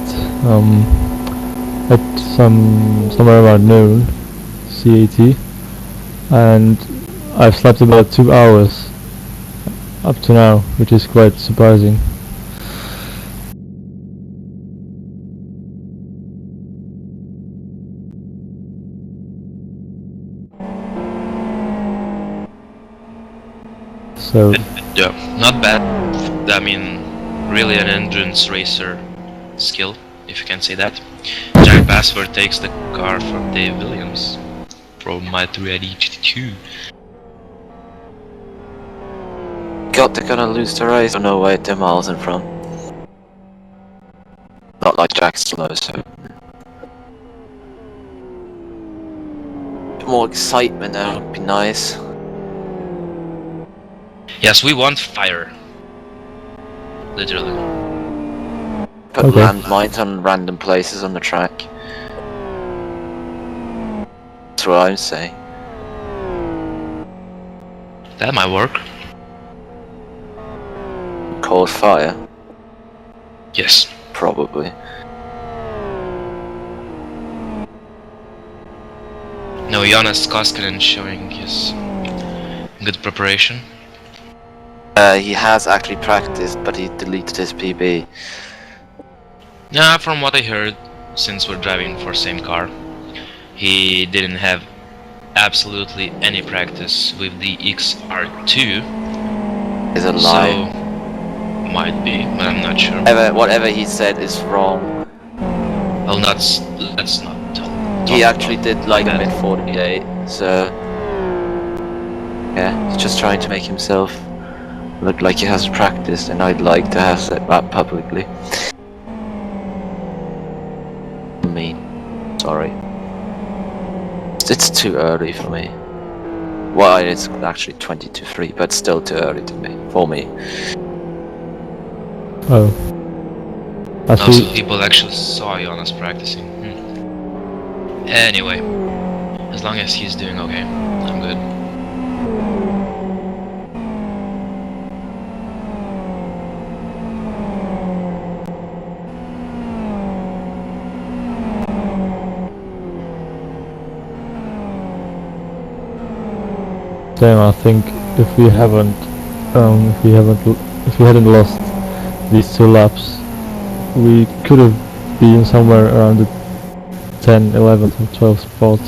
somewhere around noon CAT, and I've slept about 2 hours up to now, which is quite surprising. So
Yeah, not bad. I mean, really an endurance racer skill, if you can say that. Jack Basford takes the car from Dave Williams from my 380 GT2.
God, they're gonna lose the race. Oh no way, they're miles in front. Not like Jack's slow, so. More excitement now would be nice.
Yes, we want fire. Literally.
Put
Okay.
landmines on random places on the track. That's what I'm saying.
That might work.
Cause fire?
Yes.
Probably.
No, Jonas Koskinen showing his good preparation.
He has actually practiced, but he deleted his PB.
Yeah, from what I heard, since we're driving for same car, he didn't have absolutely any practice with the XR2.
Is a lie.
So, might be, but I'm not sure.
Whatever he said is wrong.
Well, let's not talk
He actually
about
did like
that.
mid 48, so yeah, he's just trying to make himself look like he has practiced, and I'd like to have said that publicly. Sorry. It's too early for me. Well, it's actually 20 to 3, but still too early for me.
oh, I
Also,
see.
people actually saw Jonas practicing. Anyway, as long as he's doing okay, I'm good.
Same, I think if we hadn't lost these 2 laps, we could have been somewhere around the 10, 11 or 12 spot,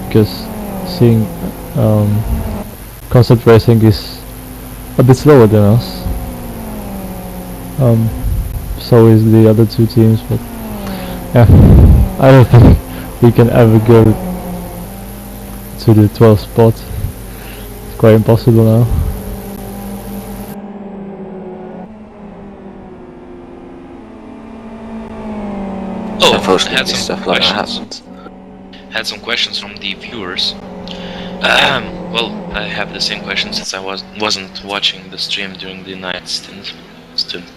because seeing concept racing is a bit slower than us. So is the other 2 teams, but yeah, I don't think we can ever go to the 12th spot. It's quite impossible now.
Oh, I
Unfortunately,
had some
stuff like that
questions.
happens.
Had some questions from the viewers. Well, I have the same question since I wasn't watching the stream during the night stint.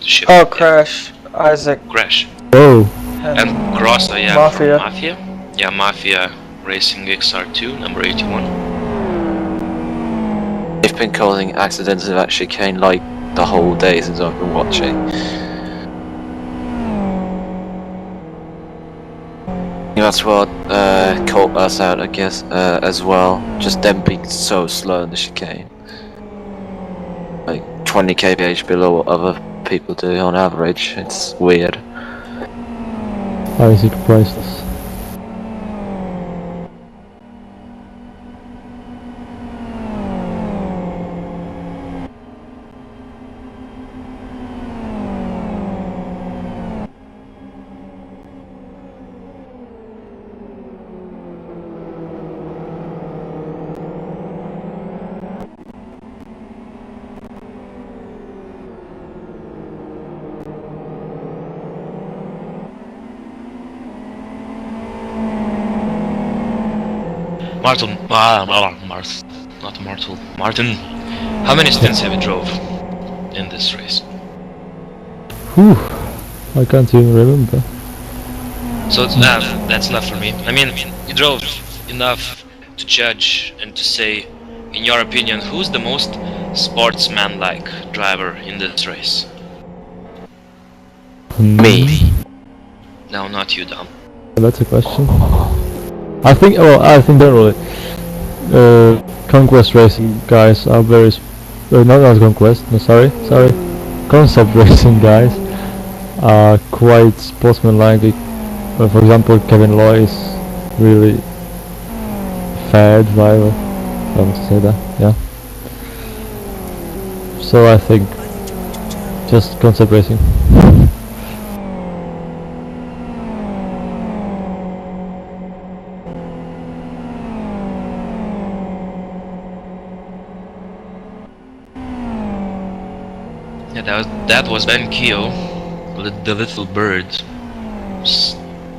Ship.
Oh, Crash, Isaac,
Crash.
Oh,
And Grossa, yeah,
Mafia.
from Mafia. Yeah, Mafia Racing XR2, number 81.
They've been causing accidents of actually chicane like the whole day since I've been watching. That's what caught us out, I guess, as well. Just them being so slow in the chicane. Like 20 kph below what other people do on average. It's weird.
Isaac priceless.
Martin, not Martel. Martin, how many stints have you drove in this race?
Whew, I can't even remember.
So that's enough for me. I mean, you drove enough to judge and to say, in your opinion, who's the most sportsman-like driver in this race?
Me.
No, not you, Dom.
That's a question. I think don't really. Conquest racing guys are very. Not Conquest. No, sorry. Concept racing guys are quite sportsmanlike. For example, Kevin Loy is really fair driver. I want to say that. Yeah. So I think just concept racing.
Yeah, that was Ben Keogh, the little bird,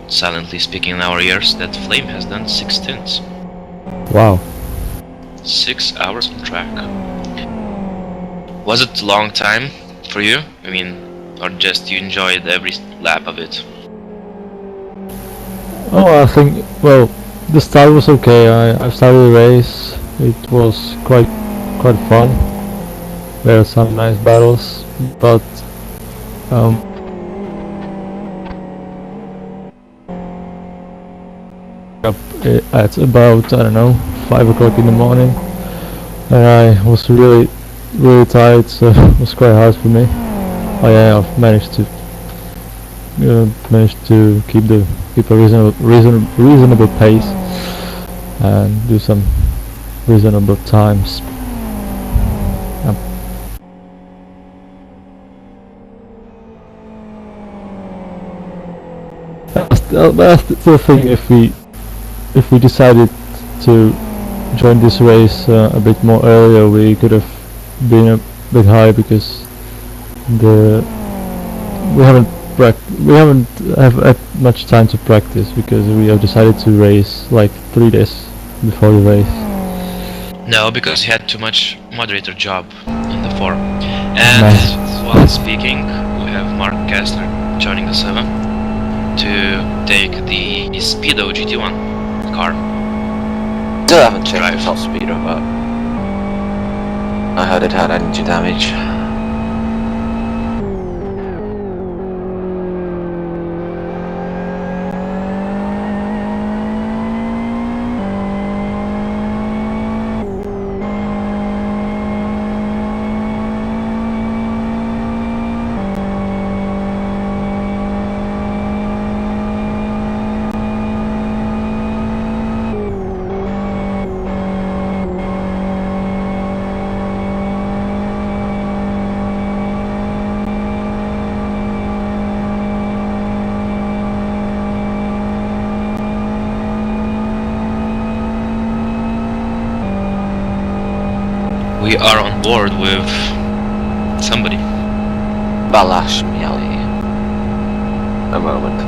silently speaking in our ears that Flame has done 6 stints.
Wow.
6 hours on track. Was it a long time for you? I mean, or just you enjoyed every lap of it?
Oh, I think, well, the start was okay. I started the race. It was quite fun. There were some nice battles, but up at about, I don't know, 5 o'clock in the morning, and I was really tired, so it was quite hard for me. I've managed to keep a reasonable pace and do some reasonable times. I still think if we decided to join this race a bit more earlier, we could have been a bit high, because we haven't had much time to practice, because we have decided to race like 3 days before the race.
No, because you had too much moderator job in the forum. And while speaking, we have Mark Kessler joining the server to take the Speedo GT1 car.
Still haven't checked the top speedo, but I heard it had engine damage.
We are on board with somebody.
Balash Miali. A moment.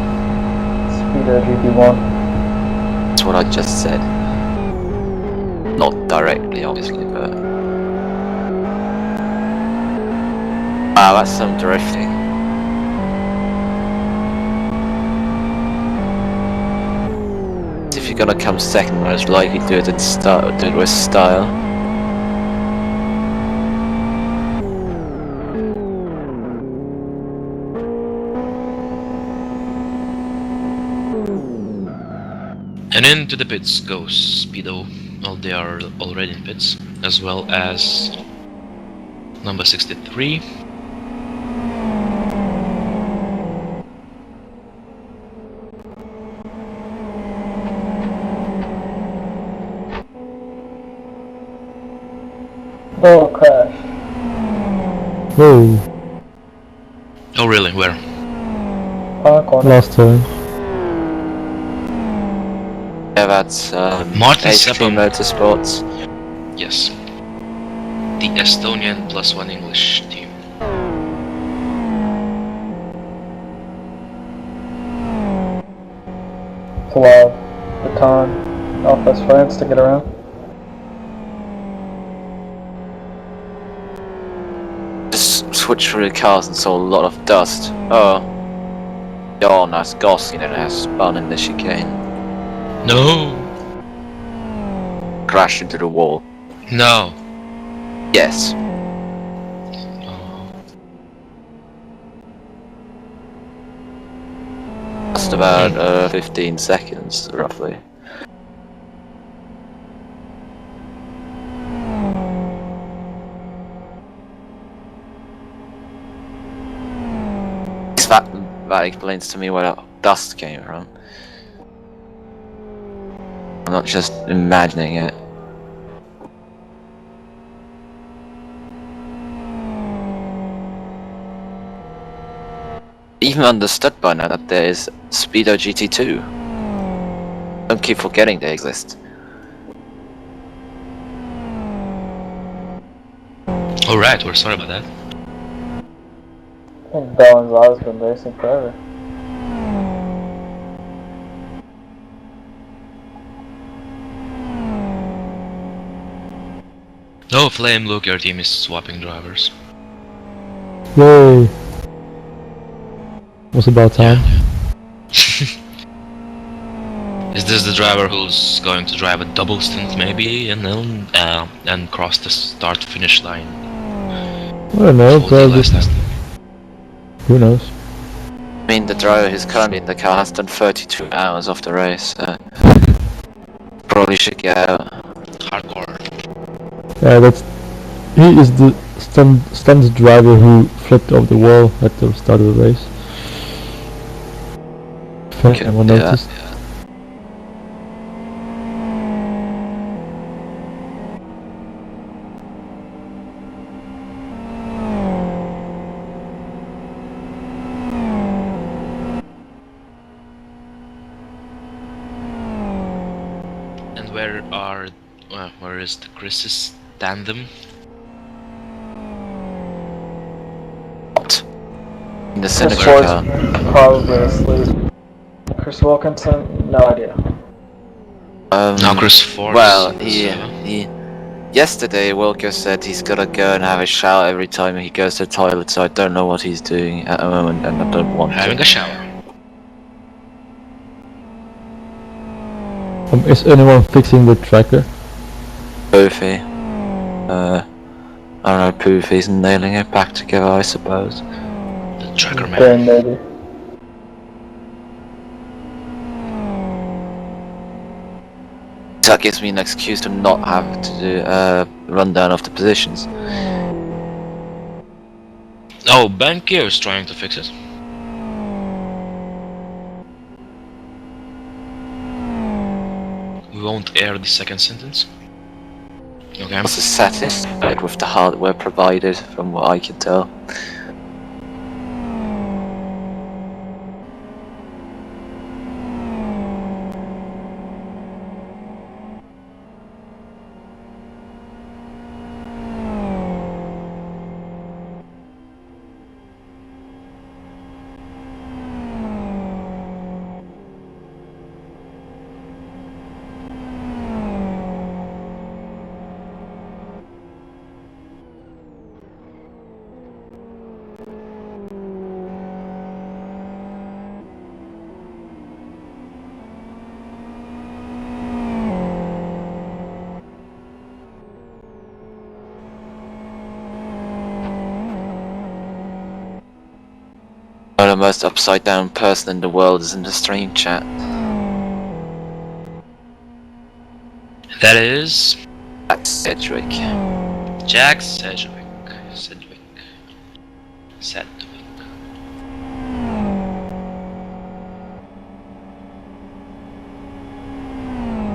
Speedo GP1.
That's what I just said. Not directly, obviously, but... Wow, that's some drifting. If you're gonna come second, most likely do it with style.
And into the pits goes Speedo. Well, they are already in pits, as well as number 63.
Oh, crash.
Whoa,
Oh really? Where?
Corner.
last turn.
Yeah, that's
Martin
HQ
Seppem.
Motorsports.
Yes. The Estonian +1 English team.
To allow Baton Northwest France to get around.
Just switched through the cars and saw a lot of dust. Oh. Jonas Gossinen has spun in the chicane.
No!
Crashed into the wall.
No!
Yes.
Oh.
Just about 15 seconds, roughly. That explains to me where that dust came from. I'm not just imagining it. Even understood by now that there is Speedo GT2. Don't keep forgetting they exist.
Alright, we're sorry about that.
I think Gonzalez's been racing forever.
No, Flame, look, your team is swapping drivers.
Yay! Was about time.
Is this the driver who's going to drive a double stint maybe and then and cross the start-finish line?
I don't know,
for the
probably.
last testing?
Who knows?
I mean, the driver who's currently in the car has done 32 hours of the race, so probably should get out.
Hardcore.
Yeah, he is the stunt driver who flipped off the wall at the start of the race. If anyone
yeah.
noticed.
And where is the Chris's tandem?
In the
Chris
Senator
Ford's
car.
probably asleep. Chris Wilkinson, no idea.
No, Chris Ford.
Well, yesterday Wilco said he's gotta go and have a shower every time he goes to the toilet, so I don't know what he's doing at the moment, and I don't want
having
to.
a shower.
Is anyone fixing the tracker?
Poofy. I don't know, Poofy's nailing it back together, I suppose.
The tracker man.
Ben, maybe.
That gives me an excuse to not have to do a rundown of the positions.
Oh, Bankier is trying to fix it. We won't air the second sentence. Okay.
Also satisfied with the hardware provided, from what I can tell. The most upside down person in the world is in the stream chat.
That is
That's Sedgwick.
Jack Sedgwick.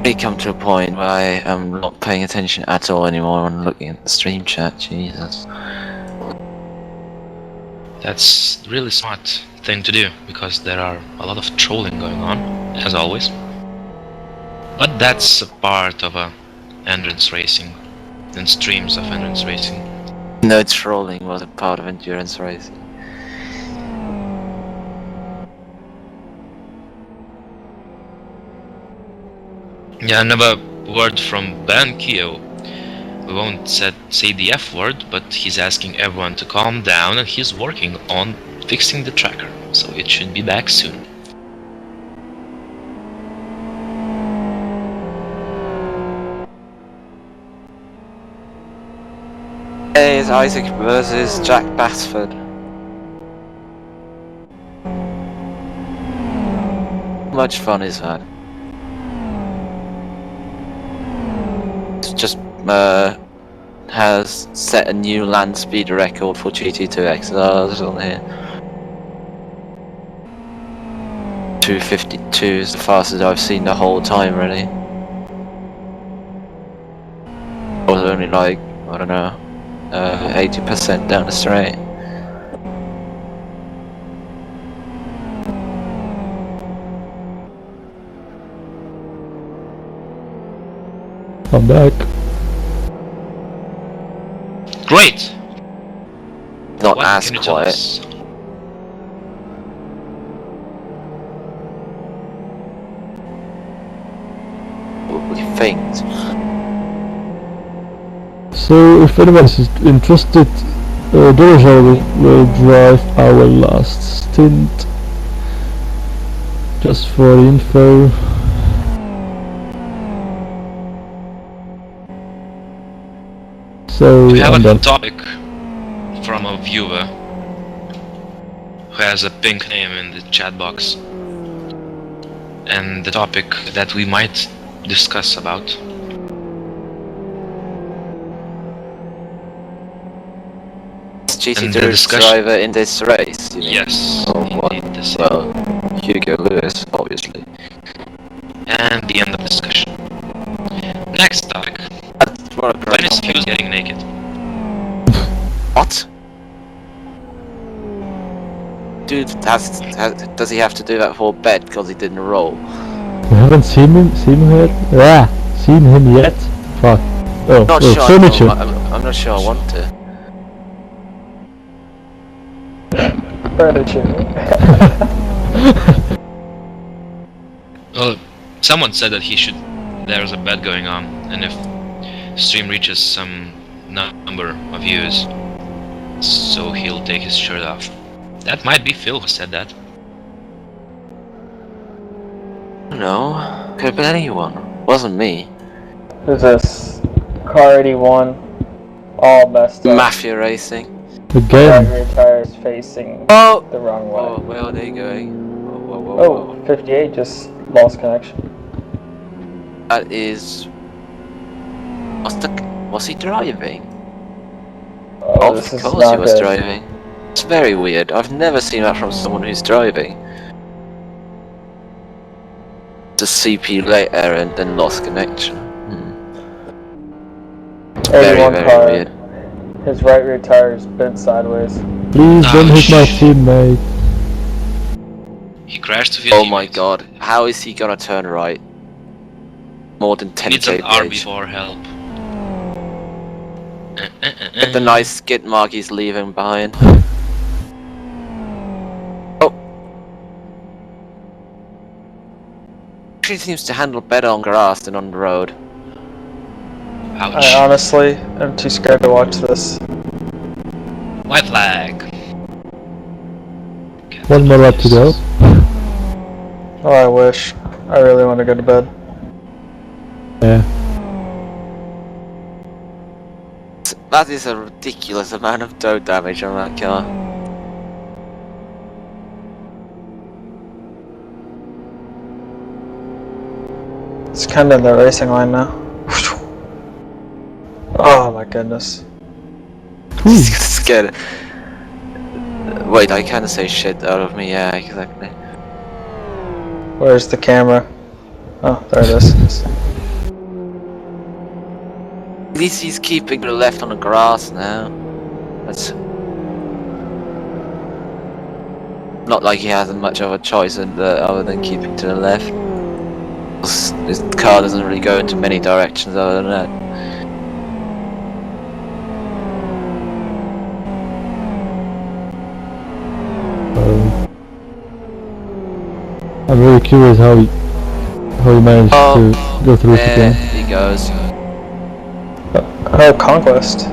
We come to a point where I am not paying attention at all anymore when looking at the stream chat. Jesus.
That's really smart thing to do, because there are a lot of trolling going on, as always. But that's a part of endurance racing, and streams of endurance racing.
No, trolling was a part of endurance racing.
Yeah, another word from Ben Keo. We won't say the F word, but he's asking everyone to calm down, and he's working on fixing the tracker, so it should be back soon.
Hey, it's Isaac versus Jack Basford. How much fun is that? It's just has set a new land speed record for GT2 XRs on here. 252 is the fastest I've seen the whole time, really. I was only like, I don't know, 80% down the straight.
I'm back.
Great!
Not
What
as
can you tell
quiet.
us?
What do you think?
So, if anyone is interested, Dojo will drive our last stint. Just for info. So,
We have
I'm
a
done.
topic from a viewer who has a pink name in the chat box, and the topic that we might discuss about.
GT
And the
Tour's
discussion-
driver in this race, you mean?
Yes,
Oh, what?
indeed, the same.
Well, Hugo Lewis, obviously.
And the end of discussion. Next topic. When is Fuse getting naked?
What? Dude, does he have to do that for bed because he didn't roll?
We haven't seen him yet. Yeah, seen him yet. Fuck. Oh,
Not
oh,
sure.
furniture.
I'm not sure I want to.
Furniture.
Well, someone said that there's a bet going on, and if stream reaches some number of views, so he'll take his shirt off. That might be Phil who said that.
No, could have been anyone. Wasn't me.
Who's this? Car 81. All messed up.
Mafia racing.
Again.
Rear tires facing
Oh!
the wrong way.
Oh, where are they going? Whoa, whoa,
Oh, 58 just lost connection.
That is. Was he driving?
Oh,
Of
this is
course
not
he was
good.
driving. It's very weird. I've never seen that from someone who's driving. The CP late error and then lost connection. Very,
81
very
car.
weird.
His right rear tire is bent sideways.
Please don't hit my teammate.
He crashed with his
Oh my
teammates.
god, how is he gonna turn right? More than 10
Needs an
kph.
RB4 help.
With the nice skid mark he's leaving behind. Oh. Actually seems to handle better on grass than on the road.
Ouch.
I honestly am too scared to watch this.
White flag.
One more lap to go.
Oh, I wish. I really want to go to bed.
Yeah.
That is a ridiculous amount of toe damage on that car.
It's kind of in the racing line now. Oh my goodness.
Scared. Wait, I can't say shit out of me. Yeah, exactly.
Where's the camera? Oh, there it is.
At least he's keeping to the left on the grass now. That's not like he hasn't much of a choice other than keeping to the left. His car doesn't really go into many directions other than that.
I'm really curious how he managed to go through it
There
again.
he goes.
Oh, Conquest.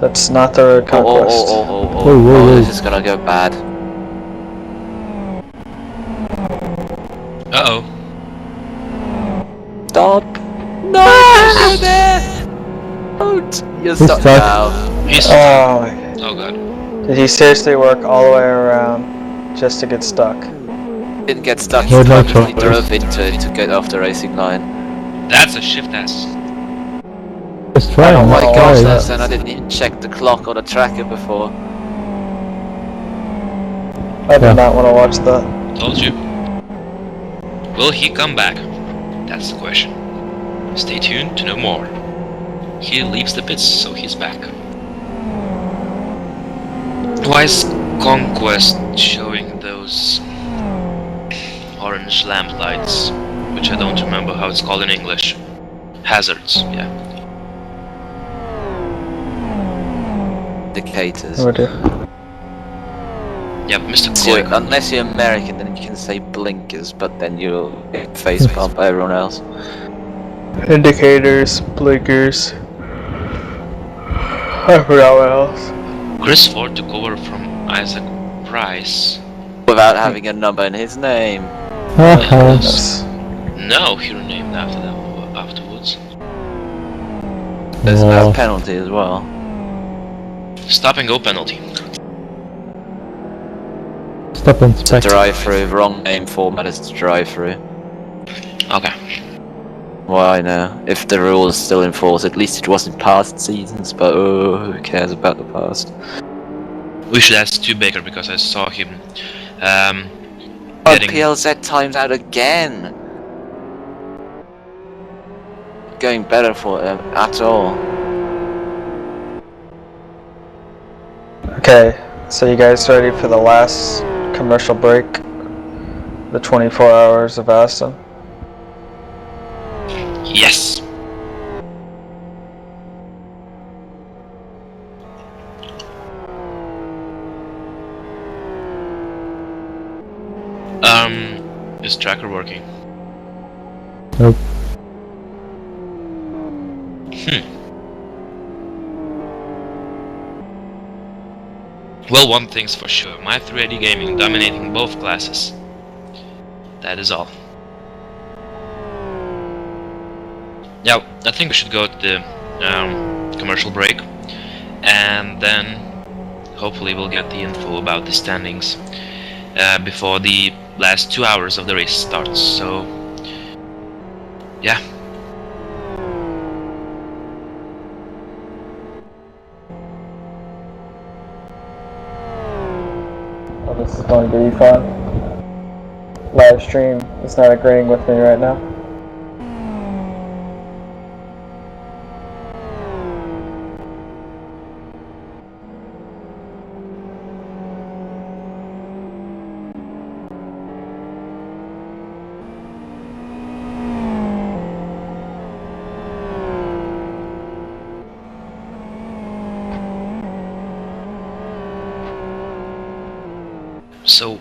That's not the road Conquest.
Whoa.
This is gonna go bad.
Uh-oh.
Stop! No! You're there! Don't! You're stuck
stuck.
now.
He's
Oh my.
oh god.
Did he seriously work all the way around just to get stuck?
Didn't get stuck,
No,
he
no
purposely
choice.
drove into it to get off the racing line.
That's a shift ass.
Just try.
Oh
Oh my
Oh,
gosh,
yeah.
and I didn't even check the clock or the tracker before.
I
Yeah.
did not want to watch that.
Told you. Will he come back? That's the question. Stay tuned to know more. He leaves the pits, so he's back. Why is Conquest showing those orange lamp lights, which I don't remember how it's called in English? Hazards, yeah.
Indicators.
Oh dear.
Yeah, Mr.
So,
Coy.
unless you're American, then you can say blinkers, but then you'll get face bumped by everyone else.
Indicators, blinkers. I forgot what else.
Chris Ford took over from Isaac Price.
Without having a number in his name.
Yes.
No, he renamed after that afterwards.
There's
Oh.
a penalty as well.
Stop and go penalty.
Stop and spec.
Drive-through, wrong name format is drive-through.
Okay.
Well, I know. If the rule is still in force, at least it was in past seasons, but oh, who cares about the past?
We should ask Stu Baker because I saw him
But
getting...
PLZ times out again! Going better for them at all.
Okay, so you guys ready for the last commercial break? The 24 hours of Aston?
Yes! Is tracker working?
Nope.
Well, one thing's for sure. My 380 gaming dominating both classes. That is all. Yeah, I think we should go to the commercial break, and then hopefully we'll get the info about the standings before the last 2 hours of the race starts. So, yeah.
Oh, this is going to be fun. Live stream is not agreeing with me right now.
So